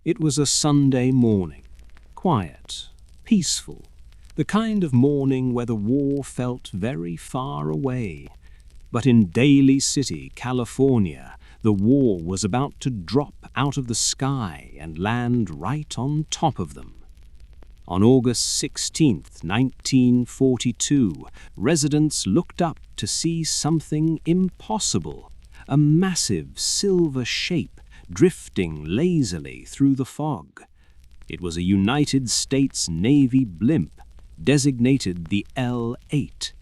It was a Sunday morning, quiet, peaceful, the kind of morning where the war felt very far away. But in Daly City, California, the war was about to drop out of the sky and land right on top of them. On August 16, 1942, residents looked up to see something impossible, a massive silver shape drifting lazily through the fog. It was a United States Navy blimp, designated the L-8.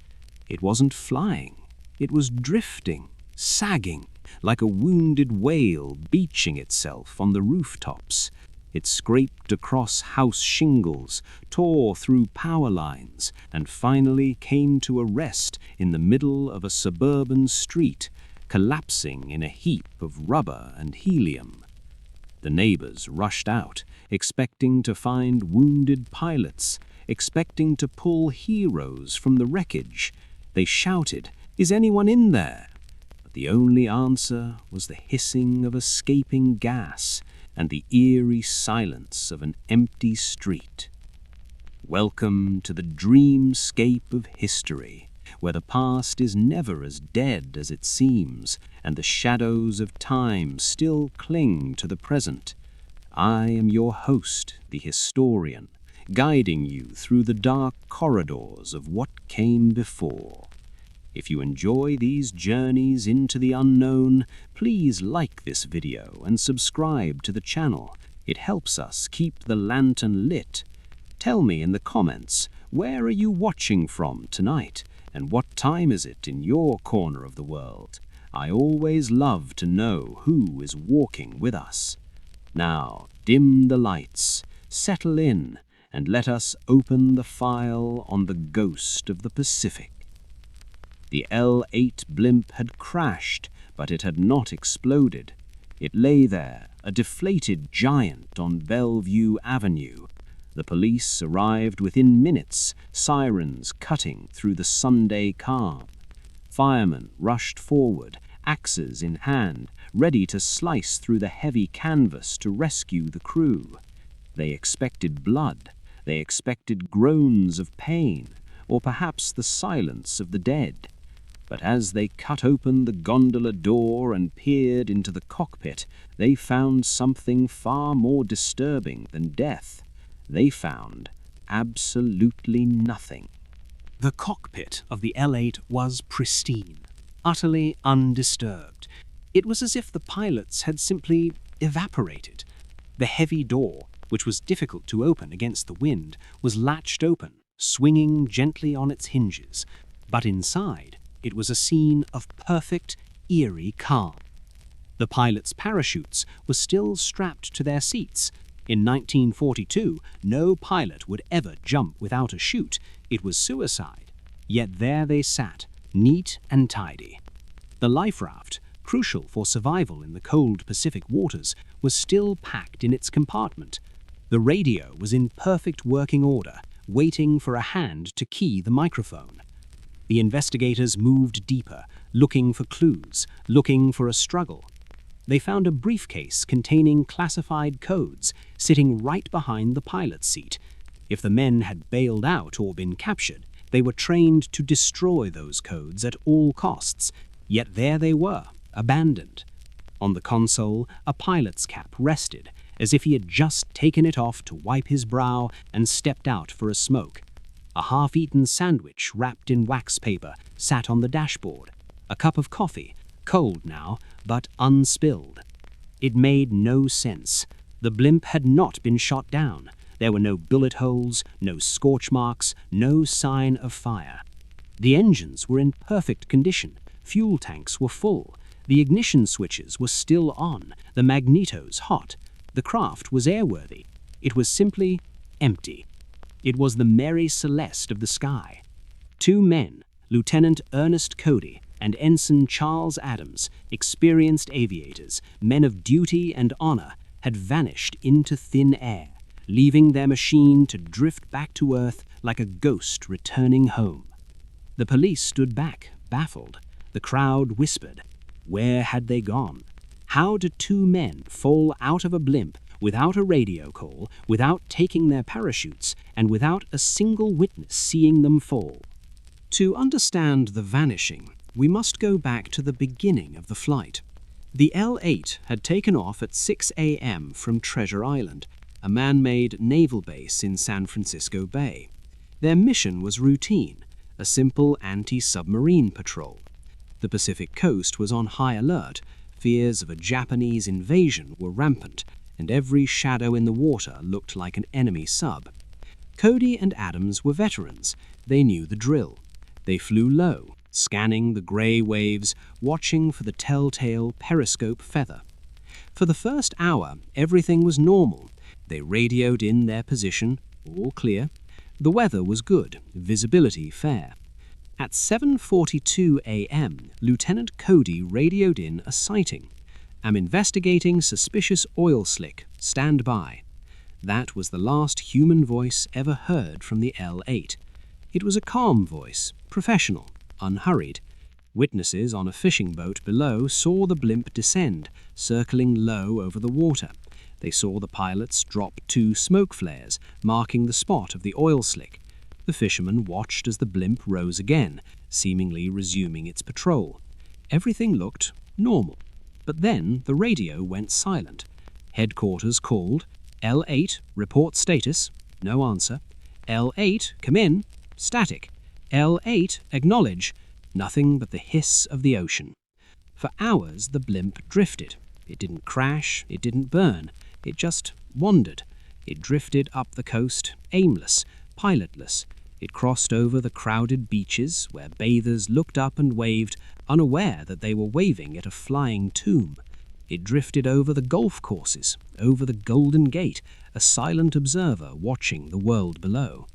It wasn't flying, it was drifting, sagging, like a wounded whale beaching itself on the rooftops. It scraped across house shingles, tore through power lines, and finally came to a rest in the middle of a suburban street, collapsing in a heap of rubber and helium. The neighbors rushed out, expecting to find wounded pilots, expecting to pull heroes from the wreckage. They shouted, "Is anyone in there?" But the only answer was the hissing of escaping gas and the eerie silence of an empty street. Welcome to the dreamscape of history, where the past is never as dead as it seems, and the shadows of time still cling to the present. I am your host, the historian, guiding you through the dark corridors of what came before. If you enjoy these journeys into the unknown, please like this video and subscribe to the channel. It helps us keep the lantern lit. Tell me in the comments, where are you watching from tonight, and what time is it in your corner of the world? I always love to know who is walking with us. Now, dim the lights, settle in, and let us open the file on the ghost of the Pacific. The L-8 blimp had crashed, but it had not exploded. It lay there, a deflated giant on Bellevue Avenue. The police arrived within minutes, sirens cutting through the Sunday calm. Firemen rushed forward, axes in hand, ready to slice through the heavy canvas to rescue the crew. They expected blood, they expected groans of pain, or perhaps the silence of the dead. But as they cut open the gondola door and peered into the cockpit, they found something far more disturbing than death. They found absolutely nothing. The cockpit of the L-8 was pristine, utterly undisturbed. It was as if the pilots had simply evaporated. The heavy door, which was difficult to open against the wind, was latched open, swinging gently on its hinges. But inside, it was a scene of perfect, eerie calm. The pilots' parachutes were still strapped to their seats. In 1942, no pilot would ever jump without a chute. It was suicide. Yet there they sat, neat and tidy. The life raft, crucial for survival in the cold Pacific waters, was still packed in its compartment. The radio was in perfect working order, waiting for a hand to key the microphone. The investigators moved deeper, looking for clues, looking for a struggle. They found a briefcase containing classified codes sitting right behind the pilot's seat. If the men had bailed out or been captured, they were trained to destroy those codes at all costs. Yet there they were, abandoned. On the console, a pilot's cap rested, as if he had just taken it off to wipe his brow and stepped out for a smoke. A half-eaten sandwich wrapped in wax paper sat on the dashboard. A cup of coffee, cold now, but unspilled. It made no sense. The blimp had not been shot down. There were no bullet holes, no scorch marks, no sign of fire. The engines were in perfect condition. Fuel tanks were full. The ignition switches were still on. The magnetos hot. The craft was airworthy. It was simply empty. It was the Mary Celeste of the sky. Two men, Lieutenant Ernest Cody and Ensign Charles Adams, experienced aviators, men of duty and honor, had vanished into thin air, leaving their machine to drift back to Earth like a ghost returning home. The police stood back, baffled. The crowd whispered. Where had they gone? How did two men fall out of a blimp without a radio call, without taking their parachutes, and without a single witness seeing them fall. To understand the vanishing, we must go back to the beginning of the flight. The L-8 had taken off at 6 a.m. from Treasure Island, a man-made naval base in San Francisco Bay. Their mission was routine, a simple anti-submarine patrol. The Pacific coast was on high alert, fears of a Japanese invasion were rampant, and every shadow in the water looked like an enemy sub. Cody and Adams were veterans. They knew the drill. They flew low, scanning the grey waves, watching for the telltale periscope feather. For the first hour, everything was normal. They radioed in their position, all clear. The weather was good, visibility fair. At 7:42 a.m., Lieutenant Cody radioed in a sighting. "Am investigating suspicious oil slick. Stand by." That was the last human voice ever heard from the L-8. It was a calm voice, professional, unhurried. Witnesses on a fishing boat below saw the blimp descend, circling low over the water. They saw the pilots drop 2 smoke flares, marking the spot of the oil slick. The fishermen watched as the blimp rose again, seemingly resuming its patrol. Everything looked normal. But then the radio went silent. Headquarters called. L-8, report status. No answer. L-8, come in. Static. L-8, acknowledge. Nothing but the hiss of the ocean. For hours the blimp drifted. It didn't crash, it didn't burn. It just wandered. It drifted up the coast, aimless, pilotless. It crossed over the crowded beaches where bathers looked up and waved, unaware that they were waving at a flying tomb. It drifted over the golf courses, over the Golden Gate, a silent observer watching the world below.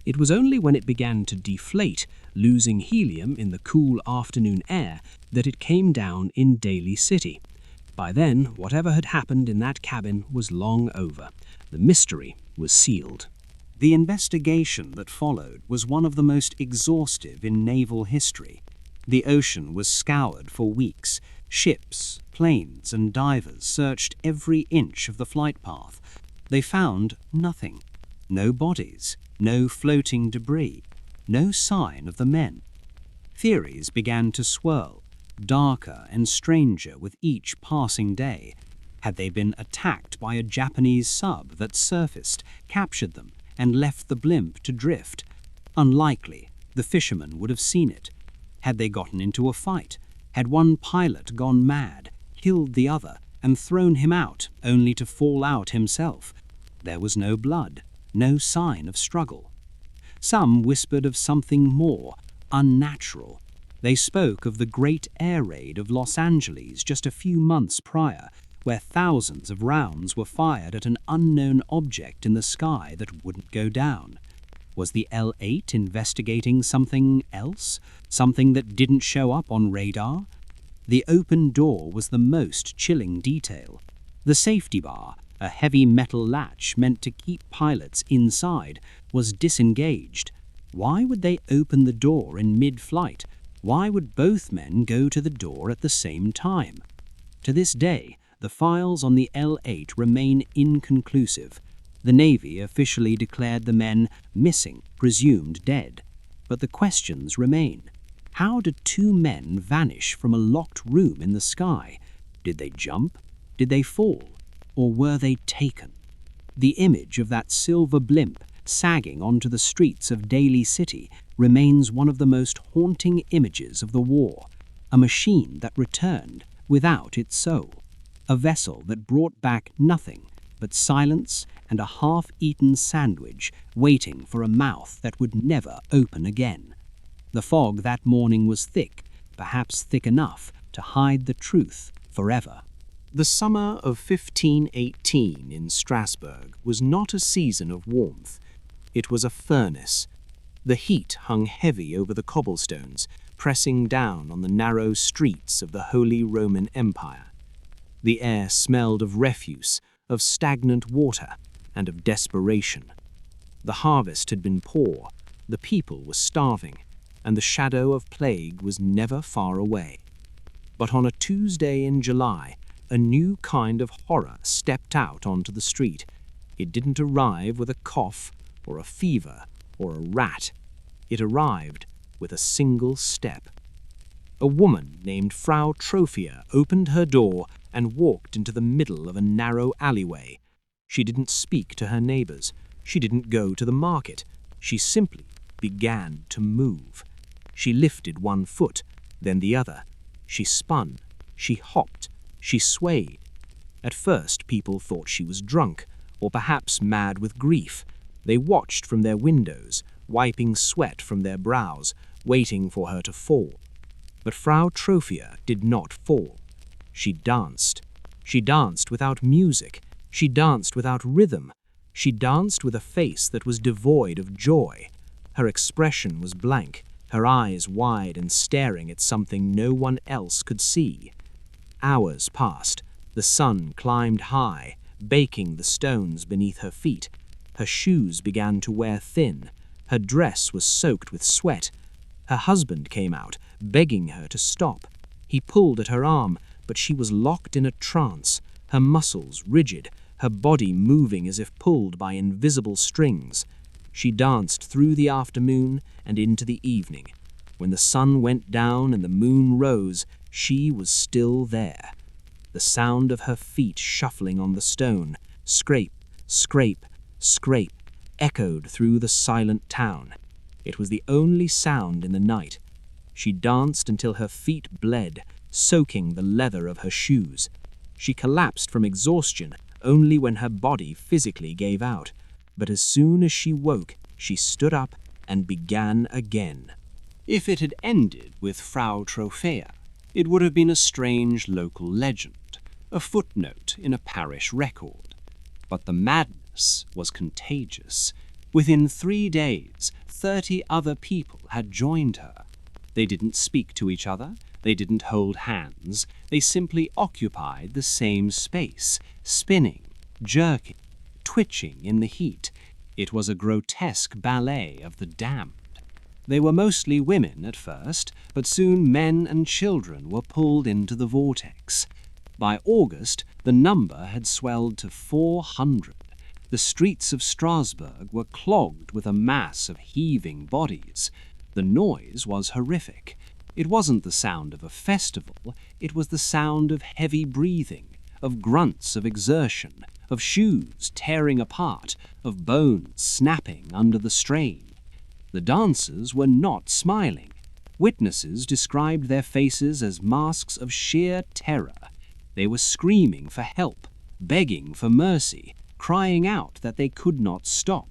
It was only when it began to deflate, losing helium in the cool afternoon air, that it came down in Daly City. By then, whatever had happened in that cabin was long over. The mystery was sealed. The investigation that followed was one of the most exhaustive in naval history. The ocean was scoured for weeks. Ships, planes, and divers searched every inch of the flight path. They found nothing. No bodies, no floating debris, no sign of the men. Theories began to swirl, darker and stranger with each passing day. Had they been attacked by a Japanese sub that surfaced, captured them, and left the blimp to drift? Unlikely. The fishermen would have seen it. Had they gotten into a fight? Had one pilot gone mad, killed the other, and thrown him out, only to fall out himself? There was no blood, no sign of struggle. Some whispered of something more, unnatural. They spoke of the great air raid of Los Angeles just a few months prior, where thousands of rounds were fired at an unknown object in the sky that wouldn't go down. Was the L-8 investigating something else? Something that didn't show up on radar? The open door was the most chilling detail. The safety bar, a heavy metal latch meant to keep pilots inside, was disengaged. Why would they open the door in mid-flight? Why would both men go to the door at the same time? To this day, the files on the L-8 remain inconclusive. The Navy officially declared the men missing, presumed dead. But the questions remain. How did 2 men vanish from a locked room in the sky? Did they jump? Did they fall? Or were they taken? The image of that silver blimp sagging onto the streets of Daly City remains one of the most haunting images of the war. A machine that returned without its soul. A vessel that brought back nothing but silence and a half-eaten sandwich waiting for a mouth that would never open again. The fog that morning was thick, perhaps thick enough to hide the truth forever. The summer of 1518 in Strasbourg was not a season of warmth. It was a furnace. The heat hung heavy over the cobblestones, pressing down on the narrow streets of the Holy Roman Empire. The air smelled of refuse, of stagnant water, and of desperation. The harvest had been poor, the people were starving, and the shadow of plague was never far away. But on a Tuesday in July, a new kind of horror stepped out onto the street. It didn't arrive with a cough or a fever or a rat. It arrived with a single step. A woman named Frau Trophia opened her door and walked into the middle of a narrow alleyway. She didn't speak to her neighbors. She didn't go to the market. She simply began to move. She lifted one foot, then the other. She spun. She hopped. She swayed. At first, people thought she was drunk, or perhaps mad with grief. They watched from their windows, wiping sweat from their brows, waiting for her to fall. But Frau Trophia did not fall. She danced. She danced without music. She danced without rhythm. She danced with a face that was devoid of joy. Her expression was blank, her eyes wide and staring at something no one else could see. Hours passed. The sun climbed high, baking the stones beneath her feet. Her shoes began to wear thin. Her dress was soaked with sweat. Her husband came out, begging her to stop. He pulled at her arm, but she was locked in a trance, her muscles rigid, her body moving as if pulled by invisible strings. She danced through the afternoon and into the evening. When the sun went down and the moon rose, she was still there. The sound of her feet shuffling on the stone, scrape, scrape, scrape, echoed through the silent town. It was the only sound in the night. She danced until her feet bled, soaking the leather of her shoes. She collapsed from exhaustion only when her body physically gave out. But as soon as she woke, she stood up and began again. If it had ended with Frau Trophea, it would have been a strange local legend, a footnote in a parish record. But the madness was contagious. Within 3 days, 30 other people had joined her. They didn't speak to each other, they didn't hold hands, they simply occupied the same space, spinning, jerking, twitching in the heat. It was a grotesque ballet of the damned. They were mostly women at first, but soon men and children were pulled into the vortex. By August, the number had swelled to 400. The streets of Strasbourg were clogged with a mass of heaving bodies. The noise was horrific. It wasn't the sound of a festival, it was the sound of heavy breathing, of grunts of exertion, of shoes tearing apart, of bones snapping under the strain. The dancers were not smiling. Witnesses described their faces as masks of sheer terror. They were screaming for help, begging for mercy, crying out that they could not stop.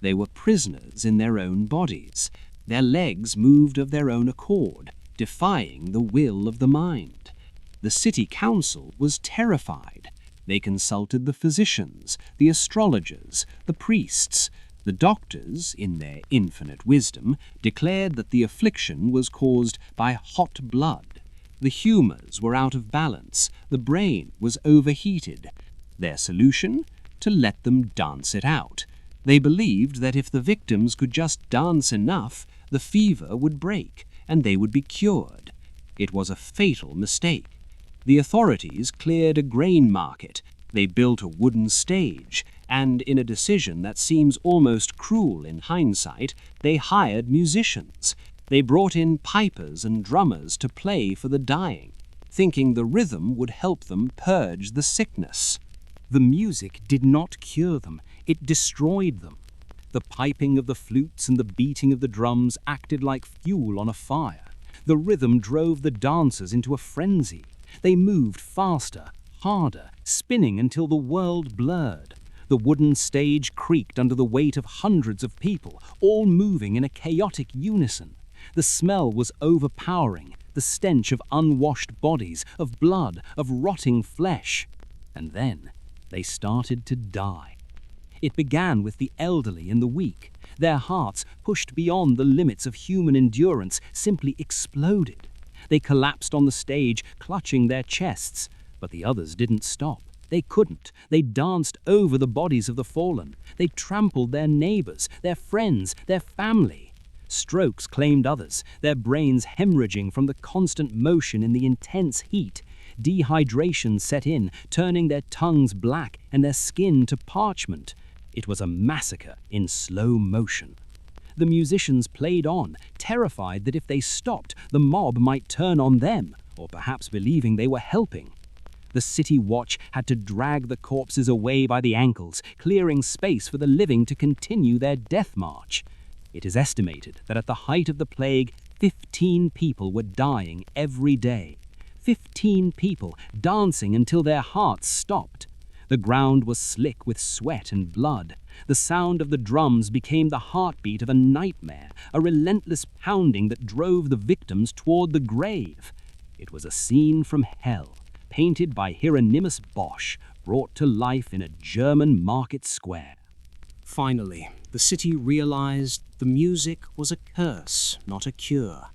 They were prisoners in their own bodies. Their legs moved of their own accord, defying the will of the mind. The city council was terrified. They consulted the physicians, the astrologers, the priests. The doctors, in their infinite wisdom, declared that the affliction was caused by hot blood. The humours were out of balance. The brain was overheated. Their solution? To let them dance it out. They believed that if the victims could just dance enough, the fever would break and they would be cured. It was a fatal mistake. The authorities cleared a grain market. They built a wooden stage, and in a decision that seems almost cruel in hindsight, they hired musicians. They brought in pipers and drummers to play for the dying, thinking the rhythm would help them purge the sickness. The music did not cure them, it destroyed them. The piping of the flutes and the beating of the drums acted like fuel on a fire. The rhythm drove the dancers into a frenzy. They moved faster, harder, spinning until the world blurred. The wooden stage creaked under the weight of hundreds of people, all moving in a chaotic unison. The smell was overpowering, the stench of unwashed bodies, of blood, of rotting flesh. And then they started to die. It began with the elderly and the weak. Their hearts, pushed beyond the limits of human endurance, simply exploded. They collapsed on the stage, clutching their chests. But the others didn't stop. They couldn't. They danced over the bodies of the fallen. They trampled their neighbors, their friends, their family. Strokes claimed others, their brains hemorrhaging from the constant motion in the intense heat. dehydration set in, turning their tongues black and their skin to parchment. It was a massacre in slow motion. The musicians played on, terrified that if they stopped, the mob might turn on them, or perhaps believing they were helping. The city watch had to drag the corpses away by the ankles, clearing space for the living to continue their death march. It is estimated that at the height of the plague, 15 people were dying every day. 15 people dancing until their hearts stopped. The ground was slick with sweat and blood. The sound of the drums became the heartbeat of a nightmare, a relentless pounding that drove the victims toward the grave. It was a scene from hell, painted by Hieronymus Bosch, brought to life in a German market square. Finally, the city realized the music was a curse, not a cure.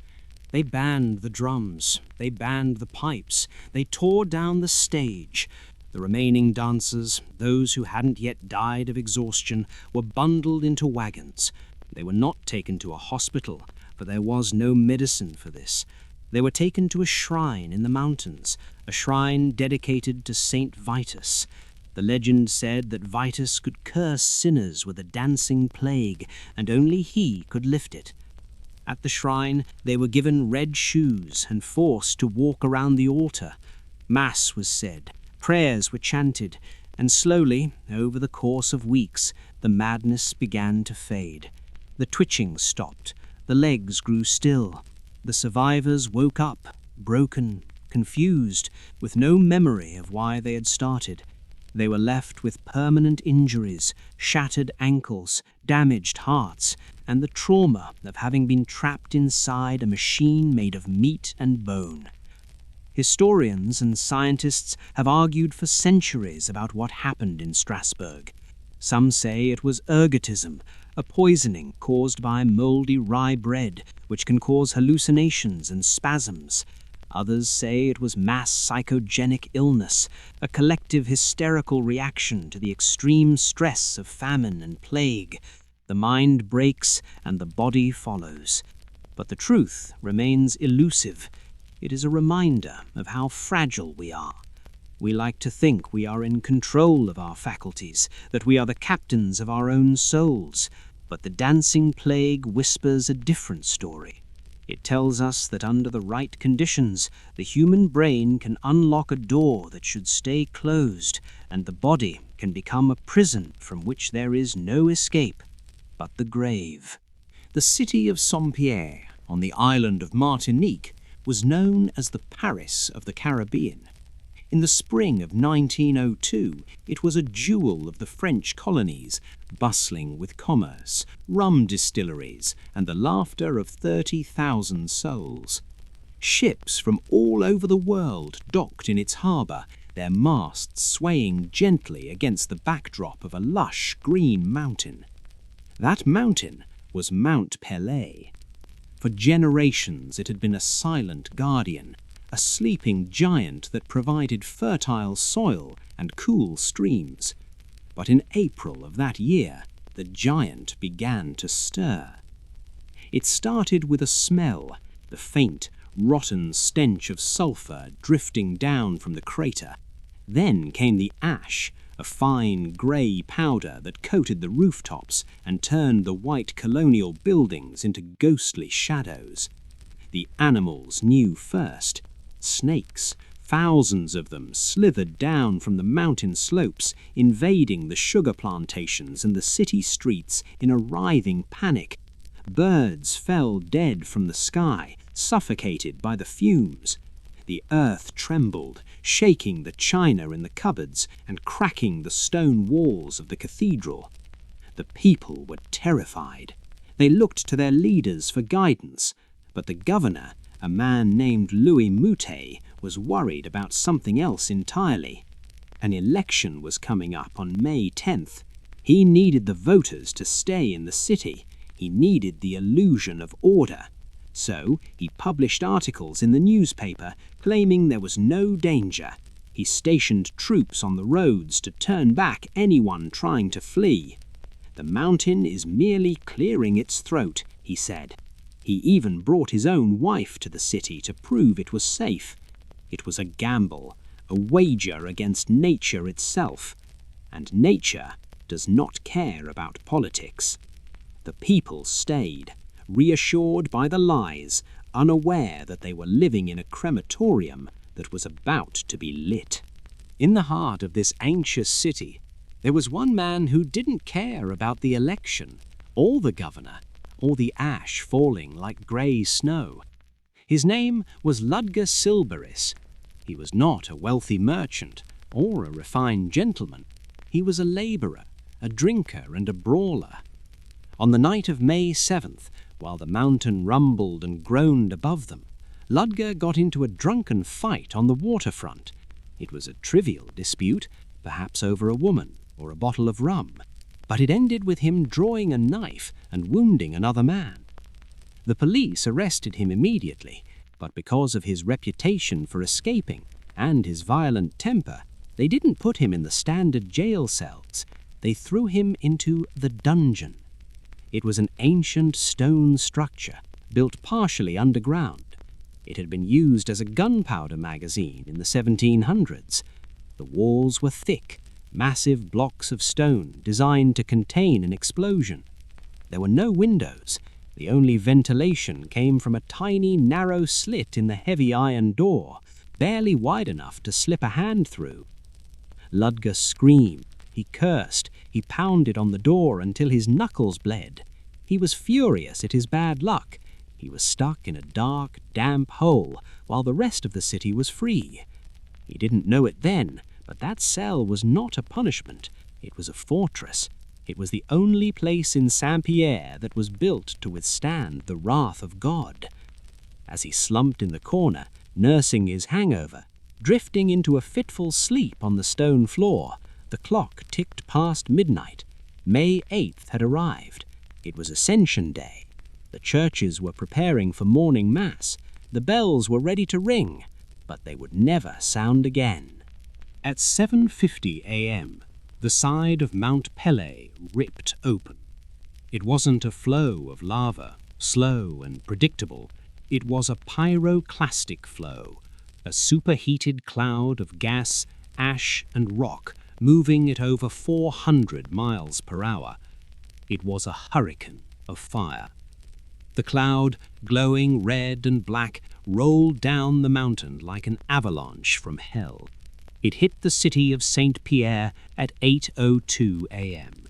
They banned the drums, they banned the pipes, they tore down the stage. The remaining dancers, those who hadn't yet died of exhaustion, were bundled into wagons. They were not taken to a hospital, for there was no medicine for this. They were taken to a shrine in the mountains, a shrine dedicated to Saint Vitus. The legend said that Vitus could curse sinners with a dancing plague, and only he could lift it. At the shrine, they were given red shoes and forced to walk around the altar. Mass was said, prayers were chanted, and slowly, over the course of weeks, the madness began to fade. The twitching stopped, the legs grew still. The survivors woke up, broken, confused, with no memory of why they had started. They were left with permanent injuries, shattered ankles, damaged hearts, and the trauma of having been trapped inside a machine made of meat and bone. Historians and scientists have argued for centuries about what happened in Strasbourg. Some say it was ergotism, a poisoning caused by moldy rye bread, which can cause hallucinations and spasms. Others say it was mass psychogenic illness, a collective hysterical reaction to the extreme stress of famine and plague. The mind breaks and the body follows. But the truth remains elusive. It is a reminder of how fragile we are. We like to think we are in control of our faculties, that we are the captains of our own souls. But the dancing plague whispers a different story. It tells us that under the right conditions, the human brain can unlock a door that should stay closed, and the body can become a prison from which there is no escape but the grave. The city of Saint-Pierre, on the island of Martinique, was known as the Paris of the Caribbean. In the spring of 1902, it was a jewel of the French colonies, bustling with commerce, rum distilleries, and the laughter of 30,000 souls. Ships from all over the world docked in its harbour, their masts swaying gently against the backdrop of a lush green mountain. That mountain was Mount Pelée. For generations it had been a silent guardian, a sleeping giant that provided fertile soil and cool streams. But in April of that year, the giant began to stir. It started with a smell, the faint, rotten stench of sulphur drifting down from the crater. Then came the ash, a fine grey powder that coated the rooftops and turned the white colonial buildings into ghostly shadows. The animals knew first. Snakes, thousands of them, slithered down from the mountain slopes, invading the sugar plantations and the city streets in a writhing panic. Birds fell dead from the sky, suffocated by the fumes. The earth trembled, shaking the china in the cupboards and cracking the stone walls of the cathedral. The people were terrified. They looked to their leaders for guidance, but the governor, a man named Louis Moutet, was worried about something else entirely. An election was coming up on May 10th. He needed the voters to stay in the city. He needed the illusion of order. So he published articles in the newspaper claiming there was no danger. He stationed troops on the roads to turn back anyone trying to flee. "The mountain is merely clearing its throat," he said. He even brought his own wife to the city to prove it was safe. It was a gamble, a wager against nature itself. And nature does not care about politics. The people stayed, reassured by the lies, unaware that they were living in a crematorium that was about to be lit. In the heart of this anxious city, there was one man who didn't care about the election, or the governor, or the ash falling like grey snow. His name was Ludger Silberis. He was not a wealthy merchant or a refined gentleman. He was a labourer, a drinker and a brawler. On the night of May 7th, while the mountain rumbled and groaned above them, Ludger got into a drunken fight on the waterfront. It was a trivial dispute, perhaps over a woman or a bottle of rum, but it ended with him drawing a knife and wounding another man. The police arrested him immediately, but because of his reputation for escaping and his violent temper, they didn't put him in the standard jail cells. They threw him into the dungeon. It was an ancient stone structure, built partially underground. It had been used as a gunpowder magazine in the 1700s. The walls were thick, massive blocks of stone designed to contain an explosion. There were no windows. The only ventilation came from a tiny, narrow slit in the heavy iron door, barely wide enough to slip a hand through. Ludger screamed, he cursed, he pounded on the door until his knuckles bled. He was furious at his bad luck. He was stuck in a dark, damp hole while the rest of the city was free. He didn't know it then, but that cell was not a punishment. It was a fortress. It was the only place in Saint-Pierre that was built to withstand the wrath of God. As he slumped in the corner, nursing his hangover, drifting into a fitful sleep on the stone floor, the clock ticked past midnight. May 8th had arrived. It was Ascension Day. The churches were preparing for morning mass. The bells were ready to ring, but they would never sound again. At 7:50 a.m., the side of Mount Pelée ripped open. It wasn't a flow of lava, slow and predictable. It was a pyroclastic flow, a superheated cloud of gas, ash and rock moving at over 400 miles per hour. It was a hurricane of fire. The cloud, glowing red and black, rolled down the mountain like an avalanche from hell. It hit the city of Saint-Pierre at 8:02 a.m.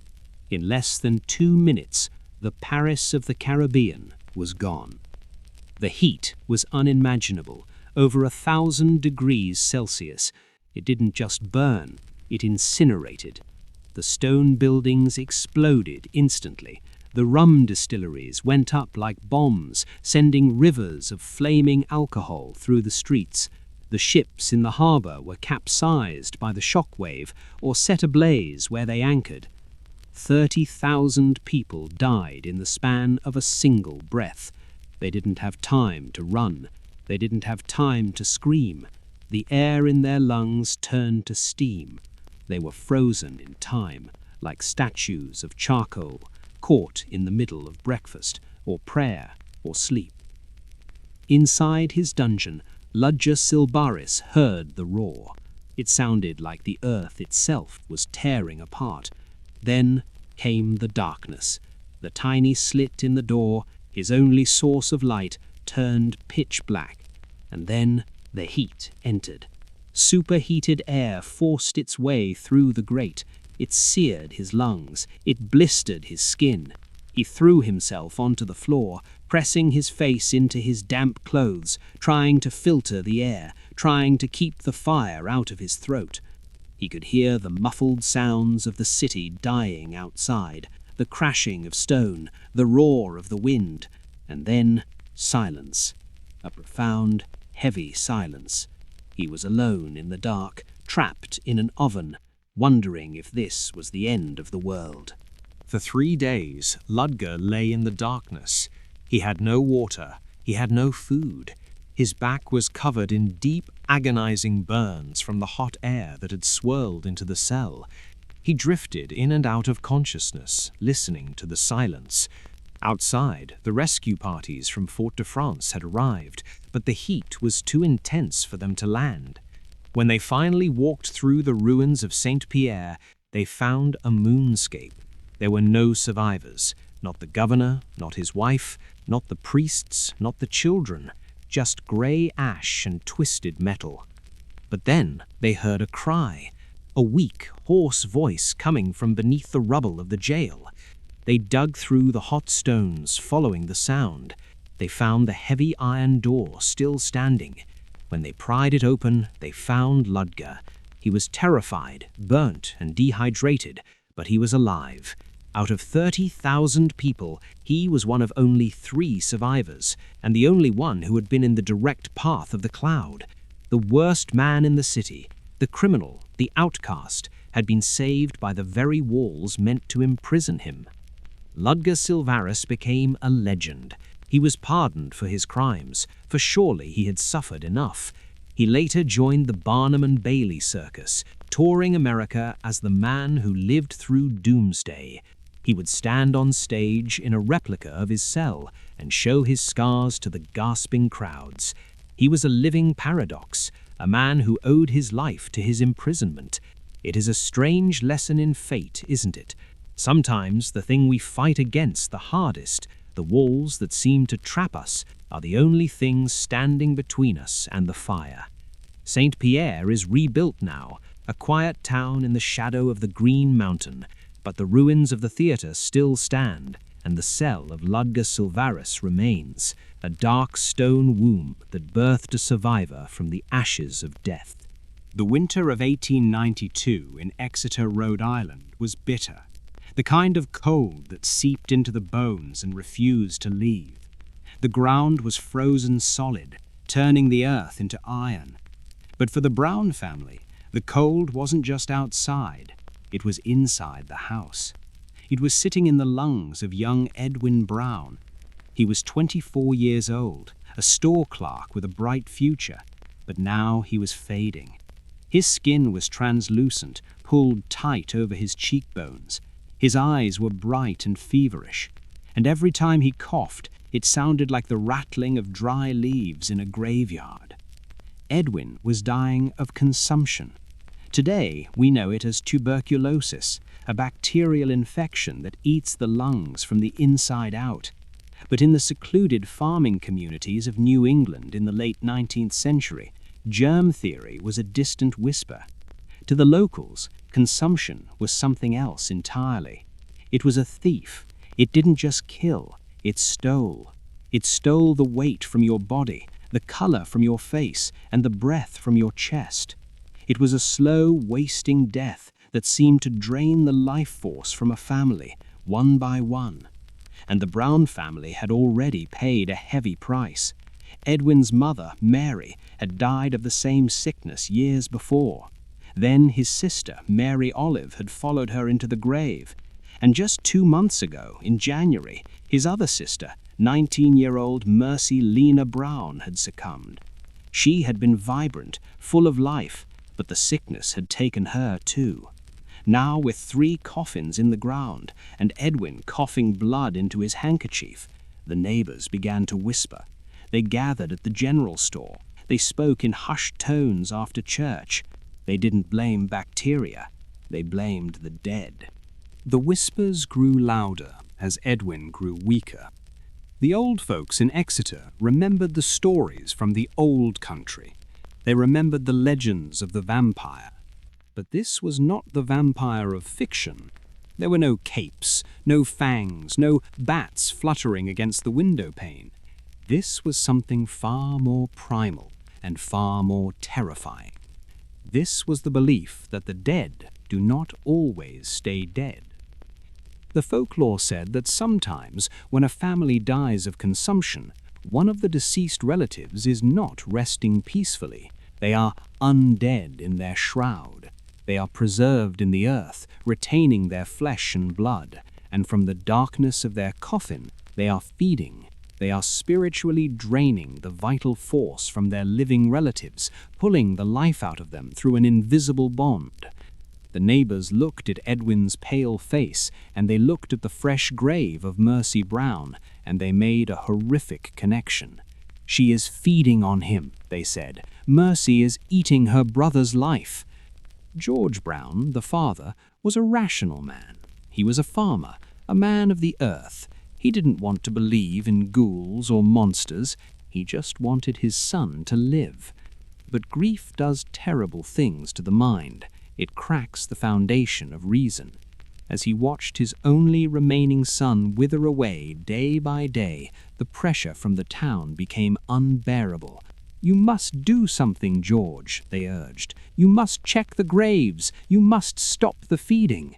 In less than 2 minutes, the Paris of the Caribbean was gone. The heat was unimaginable, over 1,000 degrees Celsius. It didn't just burn, it incinerated. The stone buildings exploded instantly. The rum distilleries went up like bombs, sending rivers of flaming alcohol through the streets. The ships in the harbour were capsized by the shockwave or set ablaze where they anchored. 30,000 people died in the span of a single breath. They didn't have time to run. They didn't have time to scream. The air in their lungs turned to steam. They were frozen in time, like statues of charcoal, caught in the middle of breakfast, or prayer, or sleep. Inside his dungeon, Ludger Silberis heard the roar. It sounded like the earth itself was tearing apart. Then came the darkness. The tiny slit in the door, his only source of light, turned pitch black. And then the heat entered. Superheated air forced its way through the grate. It seared his lungs. It blistered his skin. He threw himself onto the floor, pressing his face into his damp clothes, trying to filter the air, trying to keep the fire out of his throat. He could hear the muffled sounds of the city dying outside, the crashing of stone, the roar of the wind, and then silence. A profound, heavy silence. He was alone in the dark, trapped in an oven, wondering if this was the end of the world. For 3 days, Ludger lay in the darkness. He had no water, he had no food. His back was covered in deep, agonizing burns from the hot air that had swirled into the cell. He drifted in and out of consciousness, listening to the silence. Outside, the rescue parties from Fort-de-France had arrived, but the heat was too intense for them to land. When they finally walked through the ruins of Saint-Pierre, they found a moonscape. There were no survivors, not the governor, not his wife, not the priests, not the children, just grey ash and twisted metal. But then they heard a cry, a weak, hoarse voice coming from beneath the rubble of the jail. They dug through the hot stones, following the sound. They found the heavy iron door still standing. When they pried it open, they found Ludger. He was terrified, burnt, and dehydrated, but he was alive. Out of 30,000 people, he was one of only 3 survivors, and the only one who had been in the direct path of the cloud. The worst man in the city, the criminal, the outcast, had been saved by the very walls meant to imprison him. Ludger Silvarus became a legend. He was pardoned for his crimes, for surely he had suffered enough. He later joined the Barnum and Bailey circus, touring America as the man who lived through Doomsday. He would stand on stage in a replica of his cell and show his scars to the gasping crowds. He was a living paradox, a man who owed his life to his imprisonment. It is a strange lesson in fate, isn't it? Sometimes the thing we fight against the hardest, the walls that seem to trap us, are the only things standing between us and the fire. Saint-Pierre is rebuilt now, a quiet town in the shadow of the Green Mountain, but the ruins of the theatre still stand, and the cell of Ludger Silvarus remains, a dark stone womb that birthed a survivor from the ashes of death. The winter of 1892 in Exeter, Rhode Island, was bitter, the kind of cold that seeped into the bones and refused to leave. The ground was frozen solid, turning the earth into iron. But for the Brown family, the cold wasn't just outside, it was inside the house. It was sitting in the lungs of young Edwin Brown. He was 24 years old, a store clerk with a bright future, but now he was fading. His skin was translucent, pulled tight over his cheekbones. His eyes were bright and feverish, and every time he coughed, it sounded like the rattling of dry leaves in a graveyard. Edwin was dying of consumption. Today, we know it as tuberculosis, a bacterial infection that eats the lungs from the inside out. But in the secluded farming communities of New England in the late 19th century, germ theory was a distant whisper. To the locals, consumption was something else entirely. It was a thief. It didn't just kill, it stole. It stole the weight from your body, the color from your face, and the breath from your chest. It was a slow, wasting death that seemed to drain the life force from a family, one by one. And the Brown family had already paid a heavy price. Edwin's mother, Mary, had died of the same sickness years before. Then his sister, Mary Olive, had followed her into the grave. And just 2 months ago, in January, his other sister, 19-year-old Mercy Lena Brown, had succumbed. She had been vibrant, full of life, but the sickness had taken her too. Now, with 3 coffins in the ground, and Edwin coughing blood into his handkerchief, the neighbors began to whisper. They gathered at the general store. They spoke in hushed tones after church. They didn't blame bacteria. They blamed the dead. The whispers grew louder as Edwin grew weaker. The old folks in Exeter remembered the stories from the old country. They remembered the legends of the vampire. But this was not the vampire of fiction. There were no capes, no fangs, no bats fluttering against the window pane. This was something far more primal and far more terrifying. This was the belief that the dead do not always stay dead. The folklore said that sometimes, when a family dies of consumption, one of the deceased relatives is not resting peacefully. They are undead in their shroud. They are preserved in the earth, retaining their flesh and blood, and from the darkness of their coffin, they are feeding. They are spiritually draining the vital force from their living relatives, pulling the life out of them through an invisible bond. The neighbors looked at Edwin's pale face, and they looked at the fresh grave of Mercy Brown, and they made a horrific connection. "She is feeding on him," they said. "Mercy is eating her brother's life." George Brown, the father, was a rational man. He was a farmer, a man of the earth. He didn't want to believe in ghouls or monsters. He just wanted his son to live. But grief does terrible things to the mind. It cracks the foundation of reason. As he watched his only remaining son wither away day by day, the pressure from the town became unbearable. "You must do something, George," they urged. "You must check the graves. You must stop the feeding."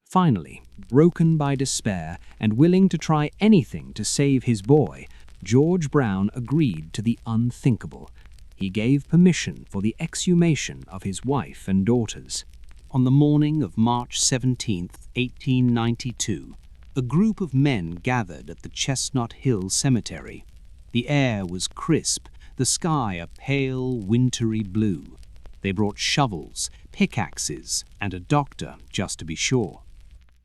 Finally, broken by despair and willing to try anything to save his boy, George Brown agreed to the unthinkable. He gave permission for the exhumation of his wife and daughters. On the morning of March 17, 1892, a group of men gathered at the Chestnut Hill Cemetery. The air was crisp, the sky a pale, wintry blue. They brought shovels, pickaxes, and a doctor, just to be sure.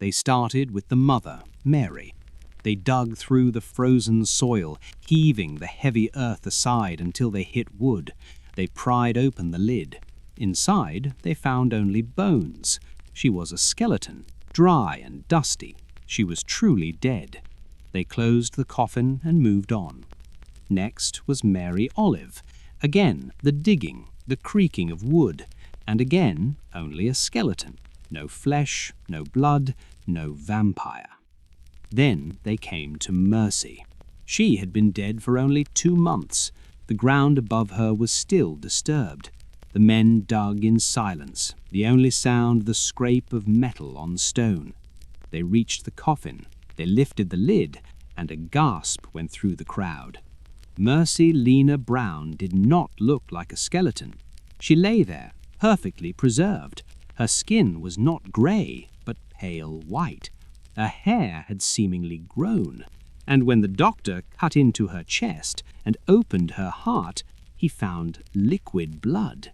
They started with the mother, Mary. They dug through the frozen soil, heaving the heavy earth aside until they hit wood. They pried open the lid. Inside, they found only bones. She was a skeleton, dry and dusty. She was truly dead. They closed the coffin and moved on. Next was Mary Olive. Again, the digging, the creaking of wood, and again, only a skeleton. No flesh, no blood, no vampire. Then they came to Mercy. She had been dead for only 2 months. The ground above her was still disturbed. The men dug in silence, the only sound the scrape of metal on stone. They reached the coffin, they lifted the lid, and a gasp went through the crowd. Mercy Lena Brown did not look like a skeleton. She lay there, perfectly preserved. Her skin was not grey, but pale white. Her hair had seemingly grown, and when the doctor cut into her chest and opened her heart, he found liquid blood.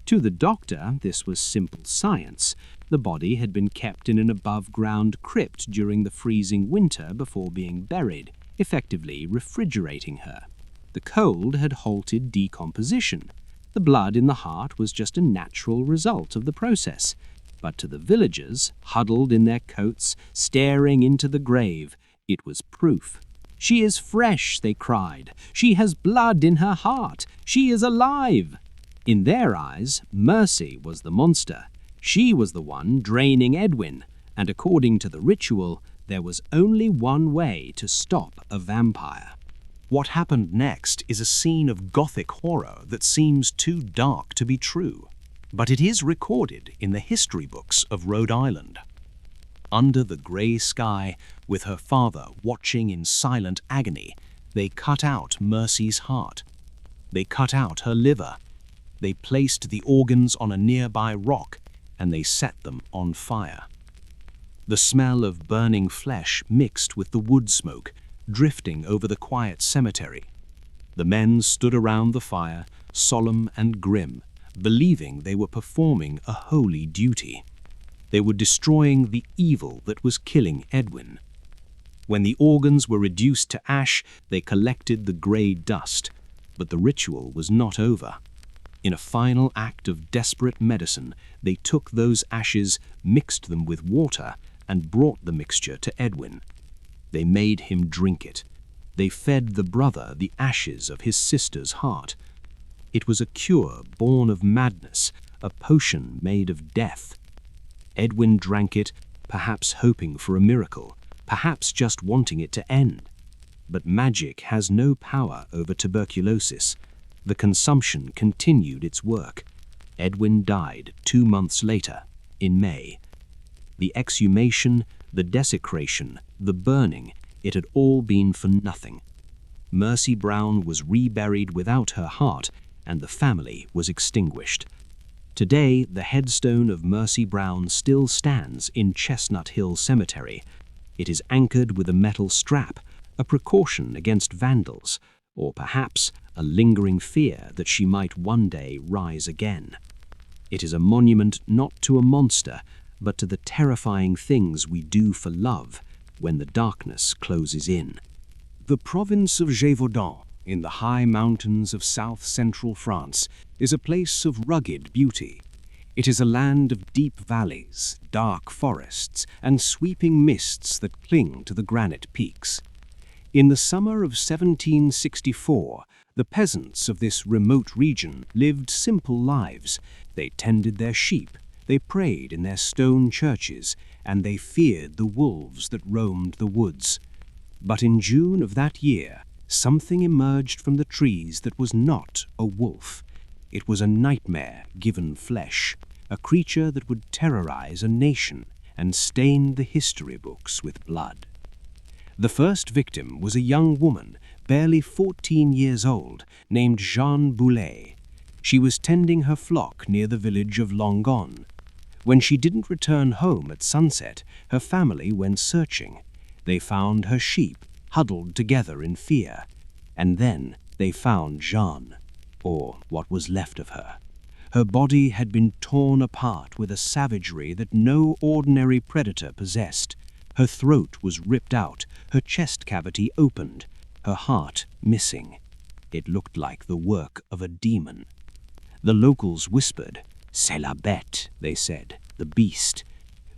To the doctor, this was simple science. The body had been kept in an above-ground crypt during the freezing winter before being buried, effectively refrigerating her. The cold had halted decomposition. The blood in the heart was just a natural result of the process. But to the villagers, huddled in their coats, staring into the grave, it was proof. "She is fresh," they cried. "She has blood in her heart. She is alive." In their eyes, Mercy was the monster. She was the one draining Edwin, and according to the ritual, there was only one way to stop a vampire. What happened next is a scene of Gothic horror that seems too dark to be true, but it is recorded in the history books of Rhode Island. Under the grey sky, with her father watching in silent agony, they cut out Mercy's heart. They cut out her liver. They placed the organs on a nearby rock, and they set them on fire. The smell of burning flesh mixed with the wood smoke, drifting over the quiet cemetery. The men stood around the fire, solemn and grim, believing they were performing a holy duty. They were destroying the evil that was killing Edwin. When the organs were reduced to ash, they collected the grey dust. But the ritual was not over. In a final act of desperate medicine, they took those ashes, mixed them with water, and brought the mixture to Edwin. They made him drink it. They fed the brother the ashes of his sister's heart. It was a cure born of madness, a potion made of death. Edwin drank it, perhaps hoping for a miracle, perhaps just wanting it to end. But magic has no power over tuberculosis. The consumption continued its work. Edwin died 2 months later, in May. The exhumation, the desecration, the burning, it had all been for nothing. Mercy Brown was reburied without her heart, and the family was extinguished. Today, the headstone of Mercy Brown still stands in Chestnut Hill Cemetery. It is anchored with a metal strap, a precaution against vandals, or perhaps a lingering fear that she might one day rise again. It is a monument not to a monster, but to the terrifying things we do for love when the darkness closes in. The province of Gévaudan, in the high mountains of south-central France, is a place of rugged beauty. It is a land of deep valleys, dark forests, and sweeping mists that cling to the granite peaks. In the summer of 1764, the peasants of this remote region lived simple lives. They tended their sheep, they prayed in their stone churches, and they feared the wolves that roamed the woods. But in June of that year, something emerged from the trees that was not a wolf. It was a nightmare given flesh, a creature that would terrorize a nation and stain the history books with blood. The first victim was a young woman, barely 14 years old, named Jeanne Boulet. She was tending her flock near the village of Longon. When she didn't return home at sunset, her family went searching. They found her sheep huddled together in fear, and then they found Jeanne, or what was left of her. Her body had been torn apart with a savagery that no ordinary predator possessed. Her throat was ripped out, her chest cavity opened, her heart missing. It looked like the work of a demon. The locals whispered, "C'est la bête," they said, "the beast."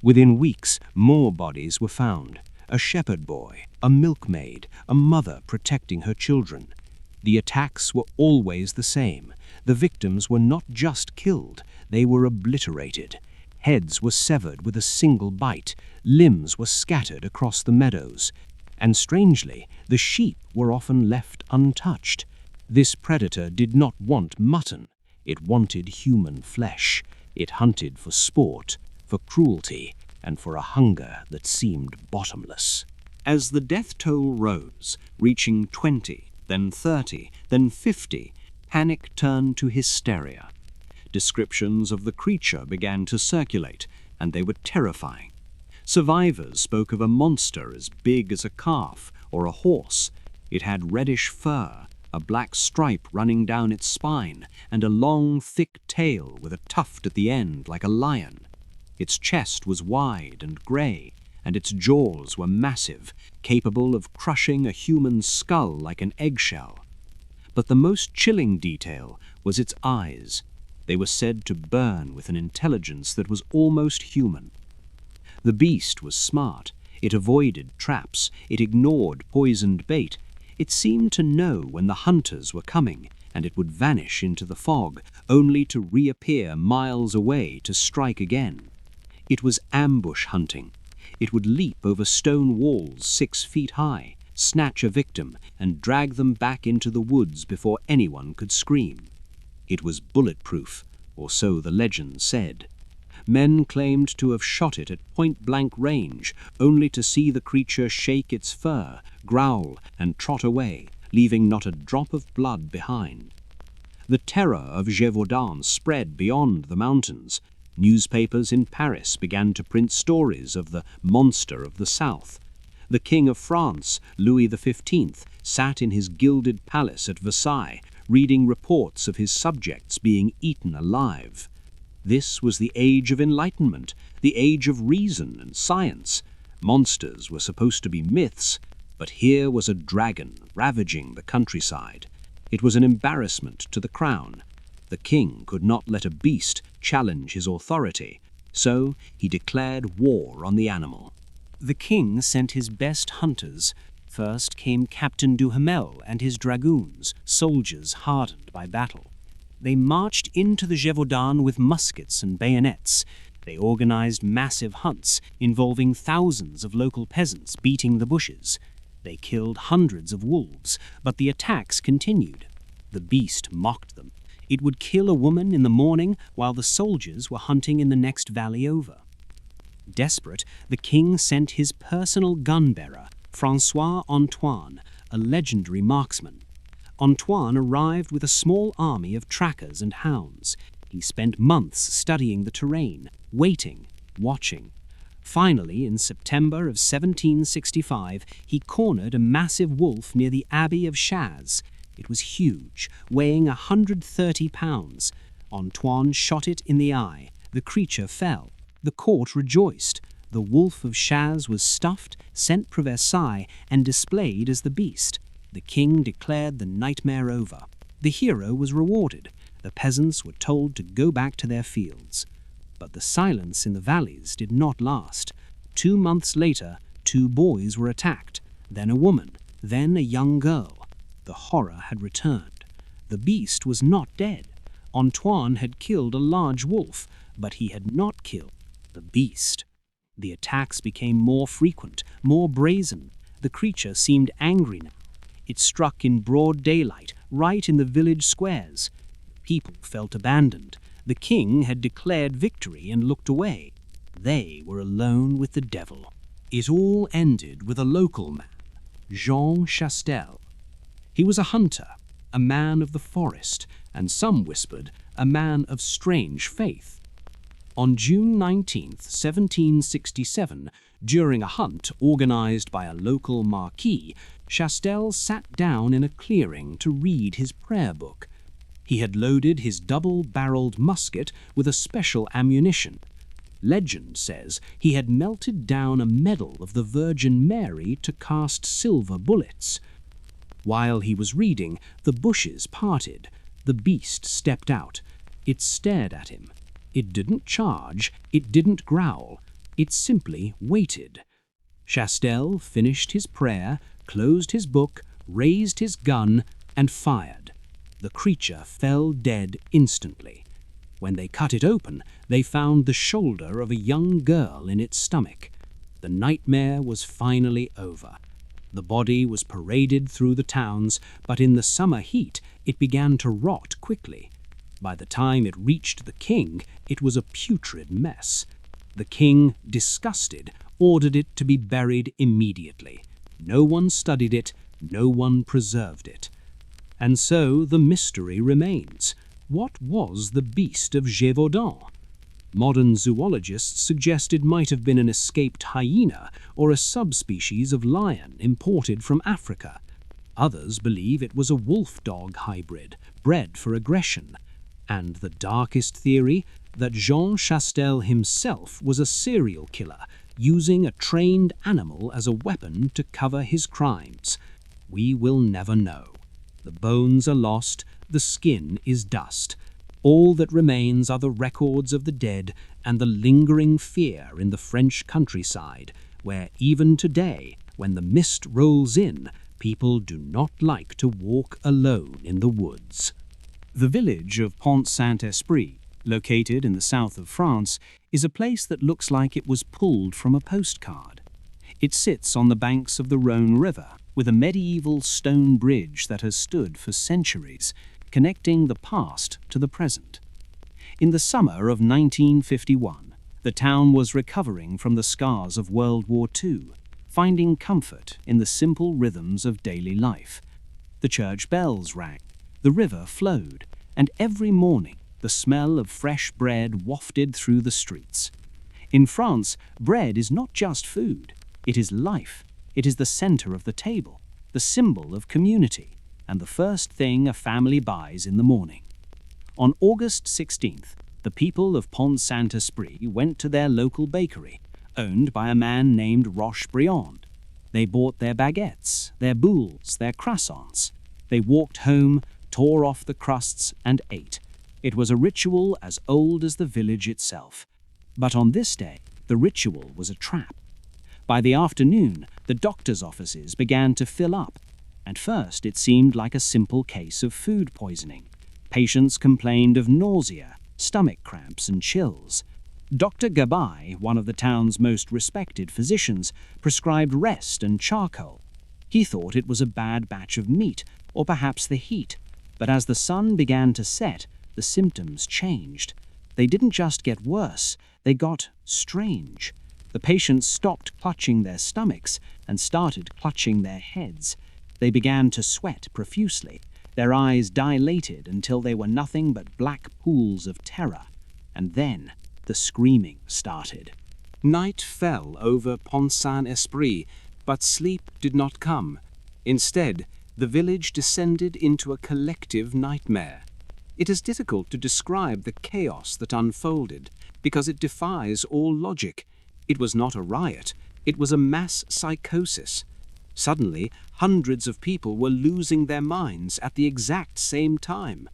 Within weeks, more bodies were found. A shepherd boy, a milkmaid, a mother protecting her children. The attacks were always the same. The victims were not just killed, they were obliterated. Heads were severed with a single bite, limbs were scattered across the meadows. And strangely, the sheep were often left untouched. This predator did not want mutton, it wanted human flesh. It hunted for sport, for cruelty, and for a hunger that seemed bottomless. As the death toll rose, reaching 20, then 30, then 50, panic turned to hysteria. Descriptions of the creature began to circulate, and they were terrifying. Survivors spoke of a monster as big as a calf or a horse. It had reddish fur, a black stripe running down its spine, and a long, thick tail with a tuft at the end like a lion. Its chest was wide and grey, and its jaws were massive, capable of crushing a human skull like an eggshell. But the most chilling detail was its eyes. They were said to burn with an intelligence that was almost human. The beast was smart. It avoided traps. It ignored poisoned bait. It seemed to know when the hunters were coming, and it would vanish into the fog, only to reappear miles away to strike again. It was ambush hunting. It would leap over stone walls 6 feet high, snatch a victim, and drag them back into the woods before anyone could scream. It was bulletproof, or so the legend said. Men claimed to have shot it at point-blank range, only to see the creature shake its fur, growl, and trot away, leaving not a drop of blood behind. The terror of Gévaudan spread beyond the mountains. Newspapers in Paris began to print stories of the monster of the South. The King of France, Louis XV, sat in his gilded palace at Versailles, reading reports of his subjects being eaten alive. This was the age of enlightenment, the age of reason and science. Monsters were supposed to be myths, but here was a dragon ravaging the countryside. It was an embarrassment to the crown. The king could not let a beast challenge his authority, so he declared war on the animal. The king sent his best hunters. First came Captain Duhamel and his dragoons, soldiers hardened by battle. They marched into the Gévaudan with muskets and bayonets. They organized massive hunts involving thousands of local peasants beating the bushes. They killed hundreds of wolves, but the attacks continued. The beast mocked them. It would kill a woman in the morning while the soldiers were hunting in the next valley over. Desperate, the king sent his personal gun-bearer, François Antoine, a legendary marksman. Antoine arrived with a small army of trackers and hounds. He spent months studying the terrain, waiting, watching. Finally, in September of 1765, he cornered a massive wolf near the Abbey of Chaz. It was huge, weighing 130 pounds. Antoine shot it in the eye. The creature fell. The court rejoiced. The wolf of Chaz was stuffed, sent to Versailles, and displayed as the beast. The king declared the nightmare over. The hero was rewarded. The peasants were told to go back to their fields. But the silence in the valleys did not last. 2 months later, 2 boys were attacked, then a woman, then a young girl. The horror had returned. The beast was not dead. Antoine had killed a large wolf, but he had not killed the beast. The attacks became more frequent, more brazen. The creature seemed angry now. It struck in broad daylight, right in the village squares. People felt abandoned. The king had declared victory and looked away. They were alone with the devil. It all ended with a local man, Jean Chastel. He was a hunter, a man of the forest, and some whispered, a man of strange faith. On June 19, 1767, during a hunt organized by a local marquis, Chastel sat down in a clearing to read his prayer book. He had loaded his double-barreled musket with a special ammunition. Legend says he had melted down a medal of the Virgin Mary to cast silver bullets. While he was reading, the bushes parted. The beast stepped out. It stared at him. It didn't charge. It didn't growl. It simply waited. Chastel finished his prayer, closed his book, raised his gun, and fired. The creature fell dead instantly. When they cut it open, they found the shoulder of a young girl in its stomach. The nightmare was finally over. The body was paraded through the towns, but in the summer heat it began to rot quickly. By the time it reached the king, it was a putrid mess. The king, disgusted, ordered it to be buried immediately. No one studied it, no one preserved it. And so the mystery remains. What was the beast of Gévaudan? Modern zoologists suggest it might have been an escaped hyena or a subspecies of lion imported from Africa. Others believe it was a wolf-dog hybrid, bred for aggression. And the darkest theory, that Jean Chastel himself was a serial killer, using a trained animal as a weapon to cover his crimes. We will never know. The bones are lost, the skin is dust. All that remains are the records of the dead and the lingering fear in the French countryside, where even today, when the mist rolls in, people do not like to walk alone in the woods. The village of Pont-Saint-Esprit, located in the south of France, is a place that looks like it was pulled from a postcard. It sits on the banks of the Rhône River, with a medieval stone bridge that has stood for centuries, connecting the past to the present. In the summer of 1951, the town was recovering from the scars of World War II, finding comfort in the simple rhythms of daily life. The church bells rang, the river flowed, and every morning the smell of fresh bread wafted through the streets. In France, bread is not just food, it is life. It is the center of the table, the symbol of community, and the first thing a family buys in the morning. On August 16th, the people of Pont-Saint-Esprit went to their local bakery, owned by a man named Rochebriand. They bought their baguettes, their boules, their croissants. They walked home, tore off the crusts, and ate. It was a ritual as old as the village itself. But on this day, the ritual was a trap. By the afternoon, the doctor's offices began to fill up. At first, it seemed like a simple case of food poisoning. Patients complained of nausea, stomach cramps, and chills. Dr. Gabay, one of the town's most respected physicians, prescribed rest and charcoal. He thought it was a bad batch of meat, or perhaps the heat. But as the sun began to set, the symptoms changed. They didn't just get worse, they got strange. The patients stopped clutching their stomachs and started clutching their heads. They began to sweat profusely. Their eyes dilated until they were nothing but black pools of terror. And then the screaming started. Night fell over Pont-Saint-Esprit, but sleep did not come. Instead, the village descended into a collective nightmare. It is difficult to describe the chaos that unfolded because it defies all logic. It was not a riot, it was a mass psychosis. Suddenly, hundreds of people were losing their minds at the exact same time.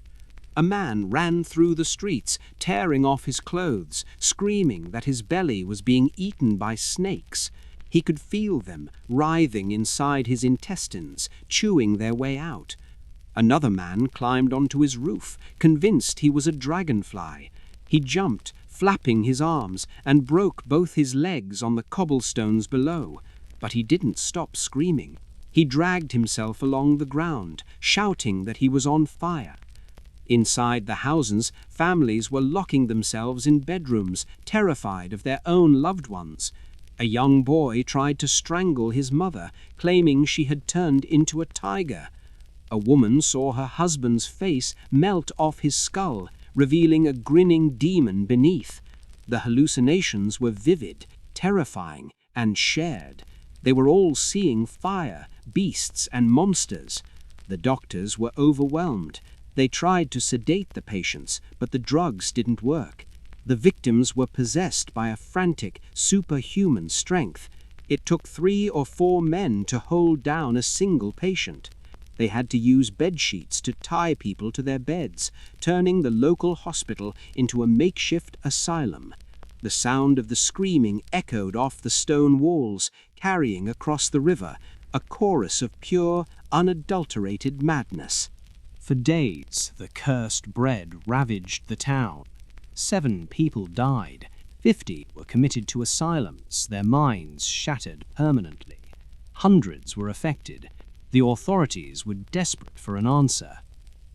A man ran through the streets, tearing off his clothes, screaming that his belly was being eaten by snakes. He could feel them writhing inside his intestines, chewing their way out. Another man climbed onto his roof, convinced he was a dragonfly. He jumped, flapping his arms, and broke both his legs on the cobblestones below. But he didn't stop screaming. He dragged himself along the ground, shouting that he was on fire. Inside the houses, families were locking themselves in bedrooms, terrified of their own loved ones. A young boy tried to strangle his mother, claiming she had turned into a tiger. A woman saw her husband's face melt off his skull, revealing a grinning demon beneath. The hallucinations were vivid, terrifying, and shared. They were all seeing fire, beasts, and monsters. The doctors were overwhelmed. They tried to sedate the patients, but the drugs didn't work. The victims were possessed by a frantic, superhuman strength. It took 3 or 4 men to hold down a single patient. They had to use bedsheets to tie people to their beds, turning the local hospital into a makeshift asylum. The sound of the screaming echoed off the stone walls, carrying across the river, a chorus of pure, unadulterated madness. For days, the cursed bread ravaged the town. 7 people died. 50 were committed to asylums, their minds shattered permanently. Hundreds were affected. The authorities were desperate for an answer.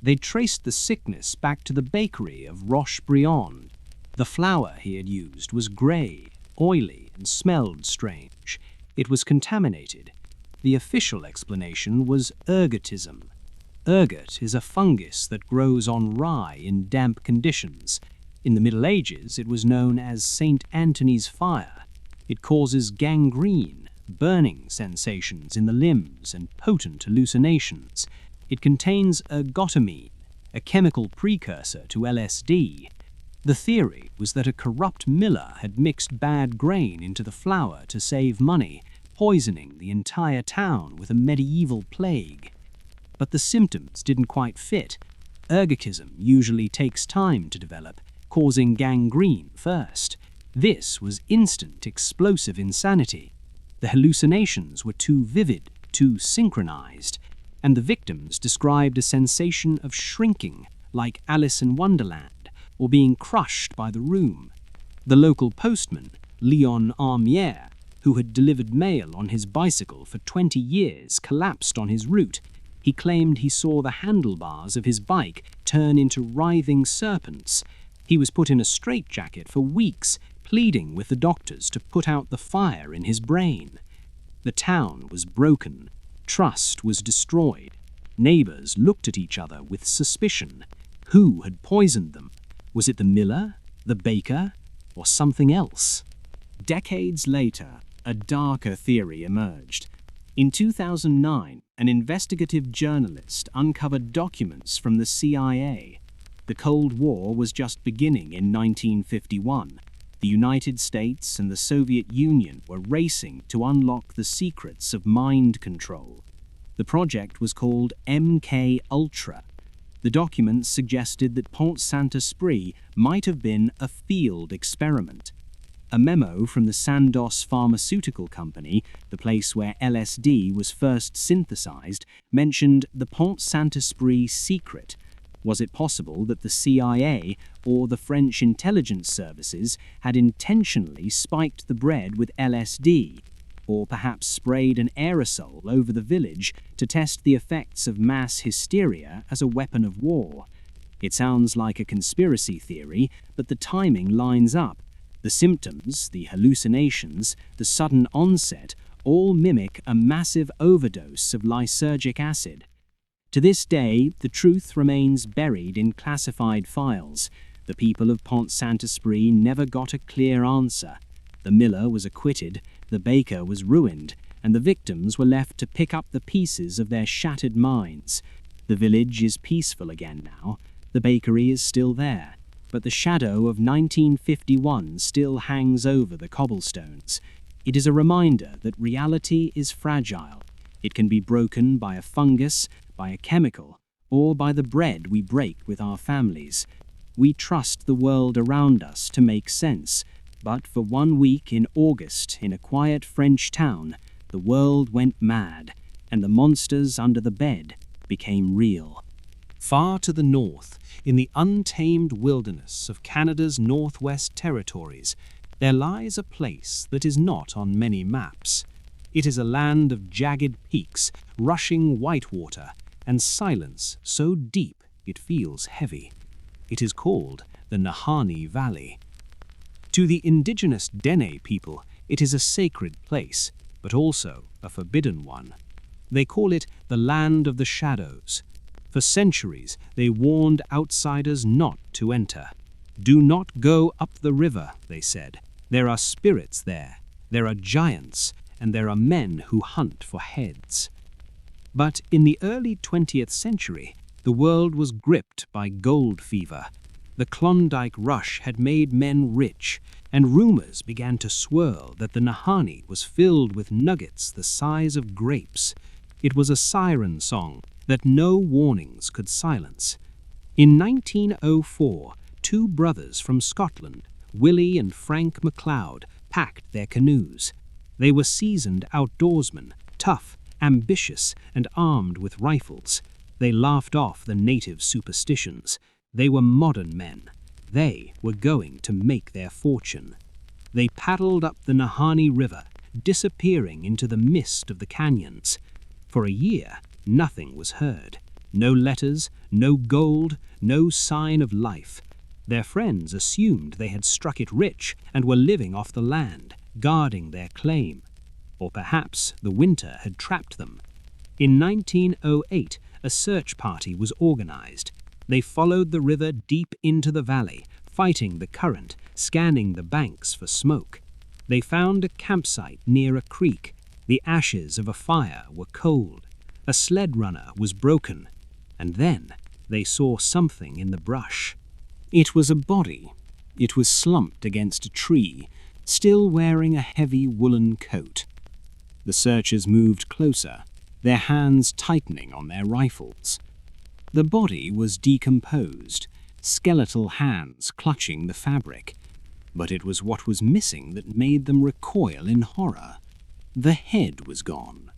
They traced the sickness back to the bakery of Roche-Briand. The flour he had used was grey, oily, and smelled strange. It was contaminated. The official explanation was ergotism. Ergot is a fungus that grows on rye in damp conditions. In the Middle Ages, it was known as St. Anthony's fire. It causes gangrene, burning sensations in the limbs, and potent hallucinations. It contains ergotamine, a chemical precursor to LSD. The theory was that a corrupt miller had mixed bad grain into the flour to save money, poisoning the entire town with a medieval plague. But the symptoms didn't quite fit. Ergotism usually takes time to develop, causing gangrene first. This was instant explosive insanity. The hallucinations were too vivid, too synchronized, and the victims described a sensation of shrinking, like Alice in Wonderland, or being crushed by the room. The local postman, Leon Armier, who had delivered mail on his bicycle for 20 years, collapsed on his route. He claimed he saw the handlebars of his bike turn into writhing serpents. He was put in a straitjacket for weeks, pleading with the doctors to put out the fire in his brain. The town was broken. Trust was destroyed. Neighbors looked at each other with suspicion. Who had poisoned them? Was it the miller, the baker, or something else? Decades later, a darker theory emerged. In 2009, an investigative journalist uncovered documents from the CIA. The Cold War was just beginning in 1951. The United States and the Soviet Union were racing to unlock the secrets of mind control. The project was called MK Ultra. The documents suggested that Pont Saint-Esprit might have been a field experiment. A memo from the Sandoz Pharmaceutical Company, the place where LSD was first synthesized, mentioned the Pont Saint-Esprit secret. Was it possible that the CIA or the French intelligence services had intentionally spiked the bread with LSD, or perhaps sprayed an aerosol over the village to test the effects of mass hysteria as a weapon of war? It sounds like a conspiracy theory, but the timing lines up. The symptoms, the hallucinations, the sudden onset all mimic a massive overdose of lysergic acid. To this day, the truth remains buried in classified files. The people of Pont Saint-Esprit never got a clear answer. The miller was acquitted, the baker was ruined, and the victims were left to pick up the pieces of their shattered minds. The village is peaceful again now, The bakery is still there, but the shadow of 1951 still hangs over the cobblestones. It is a reminder that reality is fragile. It can be broken by a fungus, by a chemical, or by the bread we break with our families. We trust the world around us to make sense, but for 1 week in August in a quiet French town, the world went mad, and the monsters under the bed became real. Far to the north, in the untamed wilderness of Canada's Northwest Territories, there lies a place that is not on many maps. It is a land of jagged peaks, rushing whitewater, and silence so deep it feels heavy. It is called the Nahanni Valley. To the indigenous Dene people, it is a sacred place, but also a forbidden one. They call it the Land of the Shadows. For centuries, they warned outsiders not to enter. Do not go up the river, they said. There are spirits there, there are giants, and there are men who hunt for heads. But in the early 20th century, the world was gripped by gold fever. The Klondike rush had made men rich, and rumors began to swirl that the Nahanni was filled with nuggets the size of grapes. It was a siren song that no warnings could silence. In 1904, 2 brothers from Scotland, Willie and Frank MacLeod, packed their canoes. They were seasoned outdoorsmen, tough, ambitious, and armed with rifles. They laughed off the native superstitions. They were modern men. They were going to make their fortune. They paddled up the Nahanni River, disappearing into the mist of the canyons. For a year, nothing was heard. No letters, no gold, no sign of life. Their friends assumed they had struck it rich and were living off the land, guarding their claim. Or perhaps the winter had trapped them. In 1908, a search party was organized. They followed the river deep into the valley, fighting the current, scanning the banks for smoke. They found a campsite near a creek. The ashes of a fire were cold. A sled runner was broken. And then they saw something in the brush. It was a body. It was slumped against a tree, still wearing a heavy woolen coat. The searchers moved closer, their hands tightening on their rifles. The body was decomposed, skeletal hands clutching the fabric. But it was what was missing that made them recoil in horror. The head was gone.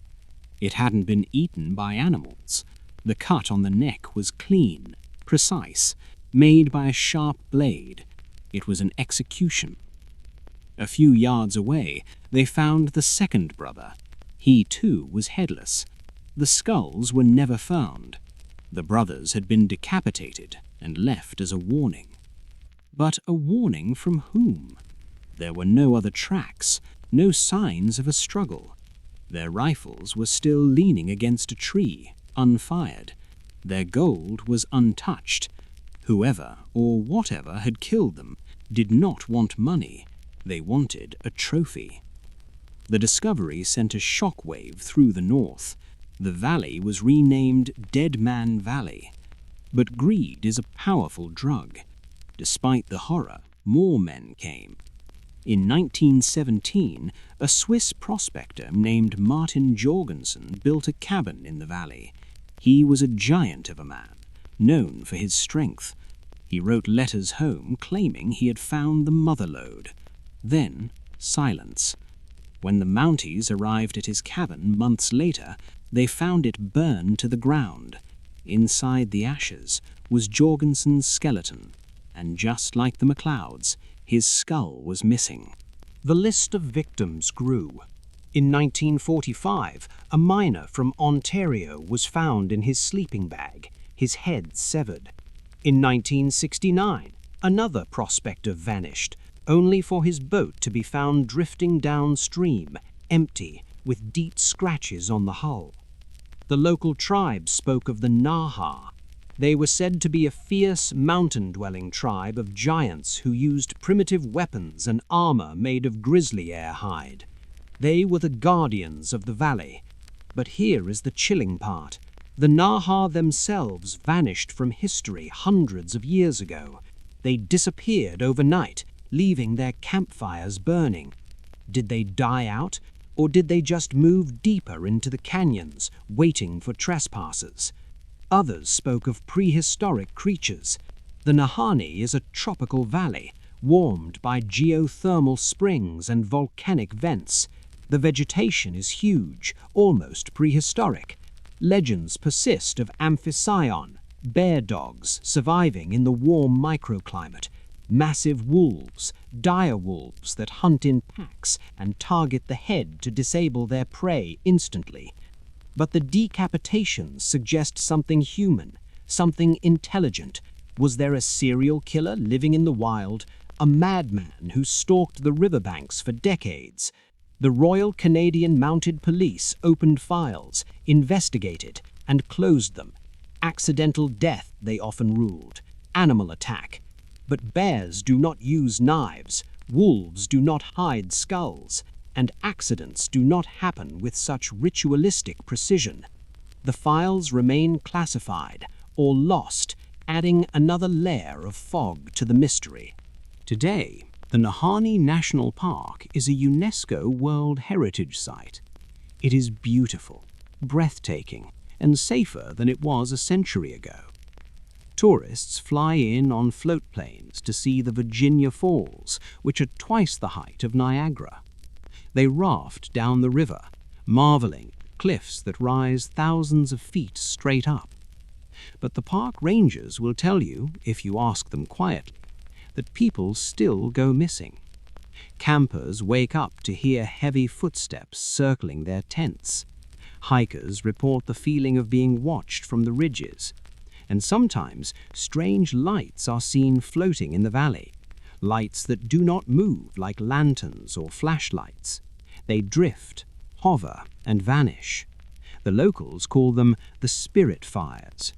It hadn't been eaten by animals. The cut on the neck was clean, precise, made by a sharp blade. It was an execution. A few yards away, they found the second brother. He too was headless. The skulls were never found. The brothers had been decapitated and left as a warning. But a warning from whom? There were no other tracks, no signs of a struggle. Their rifles were still leaning against a tree, unfired. Their gold was untouched. Whoever or whatever had killed them did not want money. They wanted a trophy. The discovery sent a shockwave through the north. The valley was renamed Dead Man Valley. But greed is a powerful drug. Despite the horror, more men came. In 1917, a Swiss prospector named Martin Jorgensen built a cabin in the valley. He was a giant of a man, known for his strength. He wrote letters home claiming he had found the mother lode. Then, silence. When the Mounties arrived at his cabin months later, they found it burned to the ground. Inside the ashes was Jorgensen's skeleton, and just like the MacLeods, his skull was missing. The list of victims grew. In 1945, a miner from Ontario was found in his sleeping bag, his head severed. In 1969, another prospector vanished, only for his boat to be found drifting downstream, empty, with deep scratches on the hull. The local tribes spoke of the Naha. They were said to be a fierce, mountain-dwelling tribe of giants who used primitive weapons and armor made of grizzly bear hide. They were the guardians of the valley. But here is the chilling part. The Naha themselves vanished from history hundreds of years ago. They disappeared overnight, leaving their campfires burning. Did they die out, or did they just move deeper into the canyons, waiting for trespassers? Others spoke of prehistoric creatures. The Nahani is a tropical valley, warmed by geothermal springs and volcanic vents. The vegetation is huge, almost prehistoric. Legends persist of Amphision, bear dogs surviving in the warm microclimate, massive wolves, dire wolves that hunt in packs and target the head to disable their prey instantly. But the decapitations suggest something human, something intelligent. Was there a serial killer living in the wild, a madman who stalked the riverbanks for decades? The Royal Canadian Mounted Police opened files, investigated, and closed them. Accidental death, they often ruled. Animal attack. But bears do not use knives, wolves do not hide skulls, and accidents do not happen with such ritualistic precision. The files remain classified or lost, adding another layer of fog to the mystery. Today, the Nahani National Park is a UNESCO World Heritage Site. It is beautiful, breathtaking, and safer than it was a century ago. Tourists fly in on float planes to see the Virginia Falls, which are twice the height of Niagara. They raft down the river, marveling at cliffs that rise thousands of feet straight up. But the park rangers will tell you, if you ask them quietly, that people still go missing. Campers wake up to hear heavy footsteps circling their tents. Hikers report the feeling of being watched from the ridges. And sometimes strange lights are seen floating in the valley. Lights that do not move like lanterns or flashlights. They drift, hover, and vanish. The locals call them the spirit fires.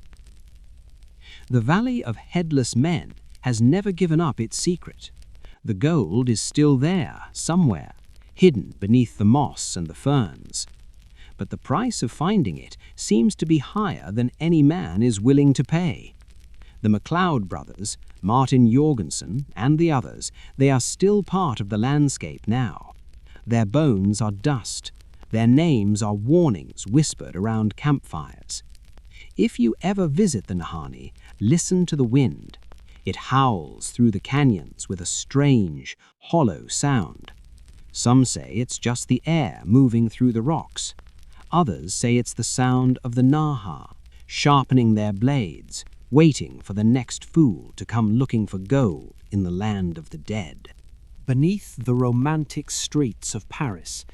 The Valley of Headless Men has never given up its secret. The gold is still there, somewhere, hidden beneath the moss and the ferns. But the price of finding it seems to be higher than any man is willing to pay. The MacLeod brothers, Martin Jorgensen, and the others, they are still part of the landscape now. Their bones are dust. Their names are warnings whispered around campfires. If you ever visit the Nahani, listen to the wind. It howls through the canyons with a strange, hollow sound. Some say it's just the air moving through the rocks. Others say it's the sound of the Naha, sharpening their blades, waiting for the next fool to come looking for gold in the land of the dead. Beneath the romantic streets of Paris,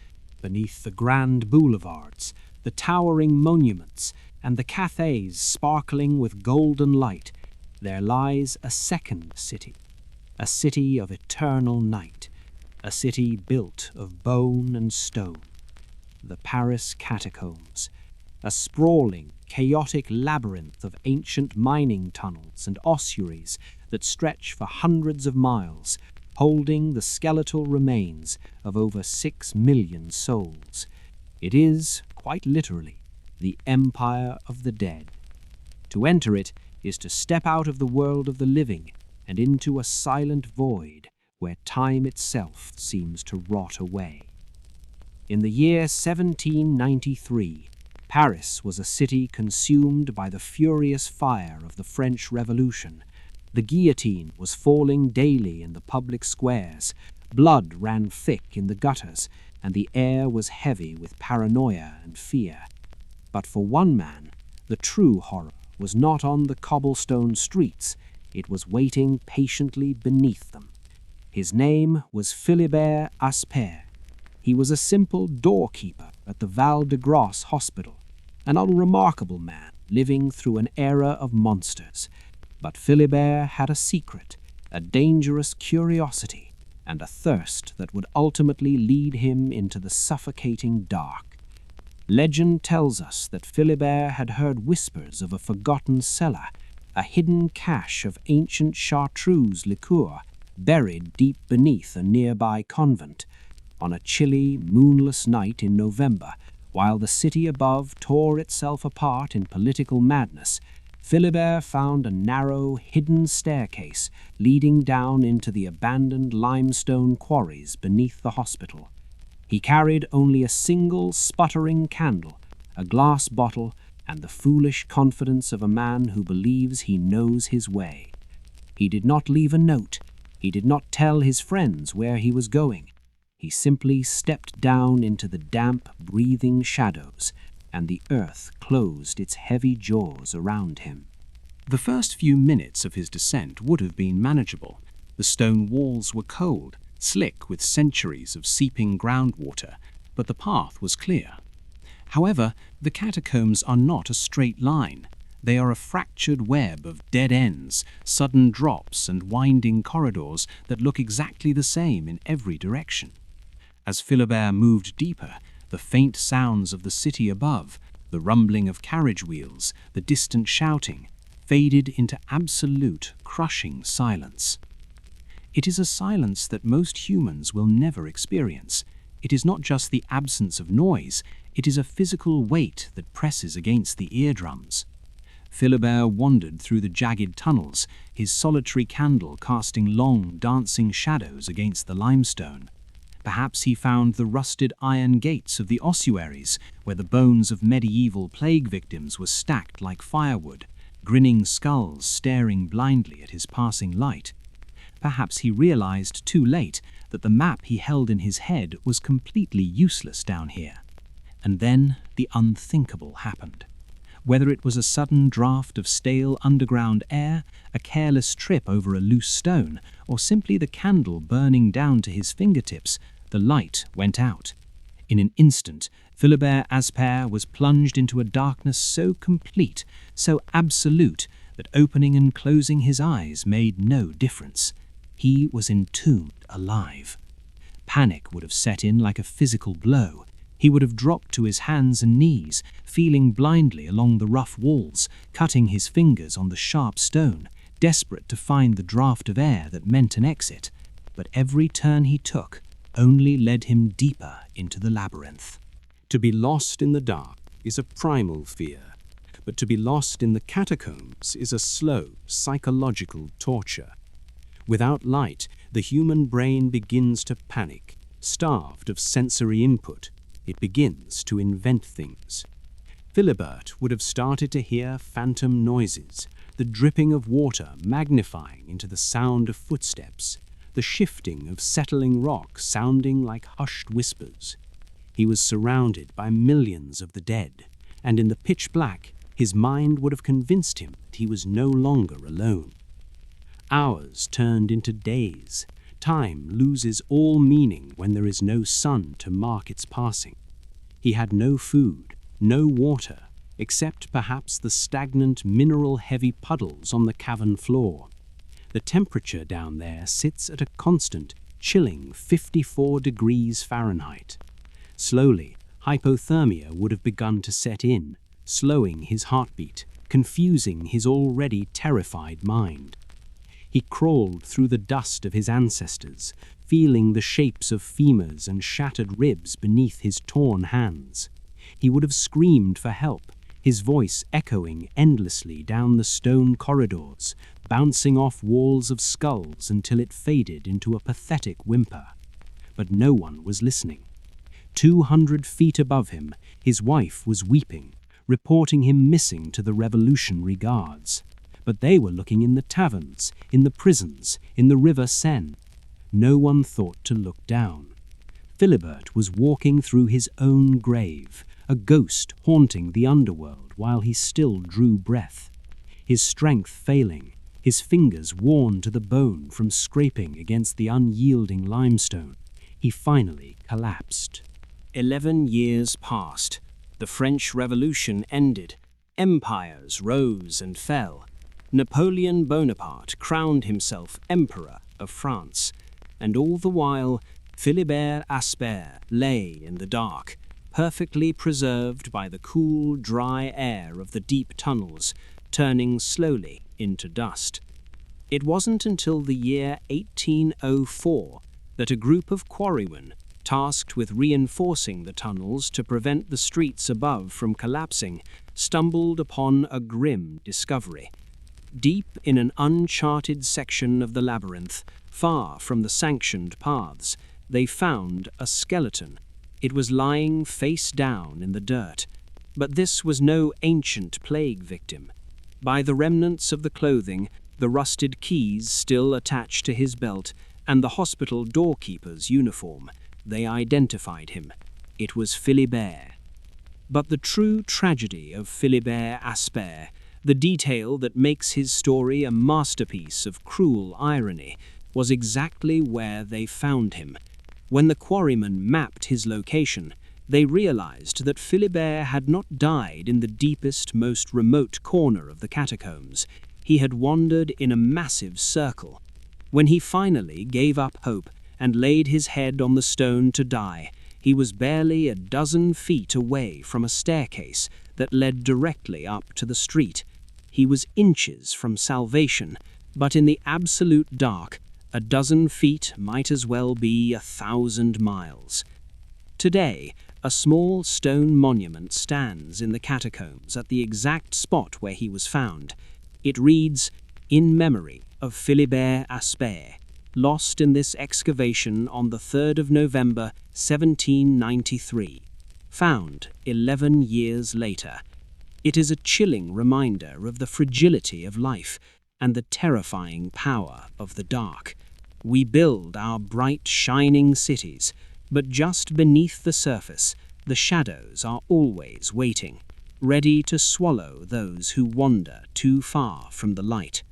beneath the grand boulevards, the towering monuments, and the cafes sparkling with golden light, there lies a second city, a city of eternal night, a city built of bone and stone. The Paris catacombs, a sprawling, chaotic labyrinth of ancient mining tunnels and ossuaries that stretch for hundreds of miles, holding the skeletal remains of over 6 million souls. It is, quite literally, the empire of the dead. To enter it is to step out of the world of the living and into a silent void where time itself seems to rot away. In the year 1793, Paris was a city consumed by the furious fire of the French Revolution. The guillotine was falling daily in the public squares, blood ran thick in the gutters, and the air was heavy with paranoia and fear. But for one man, the true horror was not on the cobblestone streets, it was waiting patiently beneath them. His name was Philibert Asper. He was a simple doorkeeper at the Val de Grace Hospital, an unremarkable man living through an era of monsters. But Philibert had a secret, a dangerous curiosity, and a thirst that would ultimately lead him into the suffocating dark. Legend tells us that Philibert had heard whispers of a forgotten cellar, a hidden cache of ancient chartreuse liqueur buried deep beneath a nearby convent. On a chilly, moonless night in November, While the city above tore itself apart in political madness, Philibert found a narrow, hidden staircase leading down into the abandoned limestone quarries beneath the hospital. He carried only a single sputtering candle, a glass bottle, and the foolish confidence of a man who believes he knows his way. He did not leave a note. He did not tell his friends where he was going. He simply stepped down into the damp, breathing shadows, and the earth closed its heavy jaws around him. The first few minutes of his descent would have been manageable. The stone walls were cold, slick with centuries of seeping groundwater, but the path was clear. However, the catacombs are not a straight line. They are a fractured web of dead ends, sudden drops, and winding corridors that look exactly the same in every direction. As Philibert moved deeper, the faint sounds of the city above, the rumbling of carriage wheels, the distant shouting, faded into absolute, crushing silence. It is a silence that most humans will never experience. It is not just the absence of noise, it is a physical weight that presses against the eardrums. Philibert wandered through the jagged tunnels, his solitary candle casting long, dancing shadows against the limestone. Perhaps he found the rusted iron gates of the ossuaries, where the bones of medieval plague victims were stacked like firewood, grinning skulls staring blindly at his passing light. Perhaps he realized too late that the map he held in his head was completely useless down here. And then the unthinkable happened. Whether it was a sudden draught of stale underground air, a careless trip over a loose stone, or simply the candle burning down to his fingertips, the light went out. In an instant, Philibert Aspère was plunged into a darkness so complete, so absolute, that opening and closing his eyes made no difference. He was entombed alive. Panic would have set in like a physical blow. He would have dropped to his hands and knees, feeling blindly along the rough walls, cutting his fingers on the sharp stone, desperate to find the draught of air that meant an exit. But every turn he took only led him deeper into the labyrinth. To be lost in the dark is a primal fear, but to be lost in the catacombs is a slow, psychological torture. Without light, the human brain begins to panic. Starved of sensory input, it begins to invent things. Philibert would have started to hear phantom noises, the dripping of water magnifying into the sound of footsteps, the shifting of settling rock sounding like hushed whispers. He was surrounded by millions of the dead, and in the pitch black, his mind would have convinced him that he was no longer alone. Hours turned into days. Time loses all meaning when there is no sun to mark its passing. He had no food, no water, except perhaps the stagnant mineral-heavy puddles on the cavern floor. The temperature down there sits at a constant, chilling 54 degrees Fahrenheit. Slowly, hypothermia would have begun to set in, slowing his heartbeat, confusing his already terrified mind. He crawled through the dust of his ancestors, feeling the shapes of femurs and shattered ribs beneath his torn hands. He would have screamed for help, his voice echoing endlessly down the stone corridors, bouncing off walls of skulls until it faded into a pathetic whimper. But no one was listening. 200 feet above him, his wife was weeping, reporting him missing to the Revolutionary Guards. But they were looking in the taverns, in the prisons, in the river Seine. No one thought to look down. Philibert was walking through his own grave, a ghost haunting the underworld while he still drew breath. His strength failing, his fingers worn to the bone from scraping against the unyielding limestone, he finally collapsed. 11 years passed. The French Revolution ended. Empires rose and fell. Napoleon Bonaparte crowned himself Emperor of France, and all the while Philibert Aspère lay in the dark, perfectly preserved by the cool, dry air of the deep tunnels, turning slowly into dust. It wasn't until the year 1804 that a group of quarrymen, tasked with reinforcing the tunnels to prevent the streets above from collapsing, stumbled upon a grim discovery. Deep in an uncharted section of the labyrinth, far from the sanctioned paths, they found a skeleton. It was lying face down in the dirt. But this was no ancient plague victim. By the remnants of the clothing, the rusted keys still attached to his belt, and the hospital doorkeeper's uniform, they identified him. It was Philibert. But the true tragedy of Philibert Aspère, the detail that makes his story a masterpiece of cruel irony, was exactly where they found him. When the quarrymen mapped his location, they realized that Philibert had not died in the deepest, most remote corner of the catacombs. He had wandered in a massive circle. When he finally gave up hope and laid his head on the stone to die, he was barely a dozen feet away from a staircase that led directly up to the street. He was inches from salvation, but in the absolute dark, a dozen feet might as well be 1,000 miles. Today, a small stone monument stands in the catacombs at the exact spot where he was found. It reads, "In memory of Philibert Aspère, lost in this excavation on the 3rd of November, 1793. Found 11 years later." It is a chilling reminder of the fragility of life and the terrifying power of the dark. We build our bright, shining cities, but just beneath the surface, the shadows are always waiting, ready to swallow those who wander too far from the light.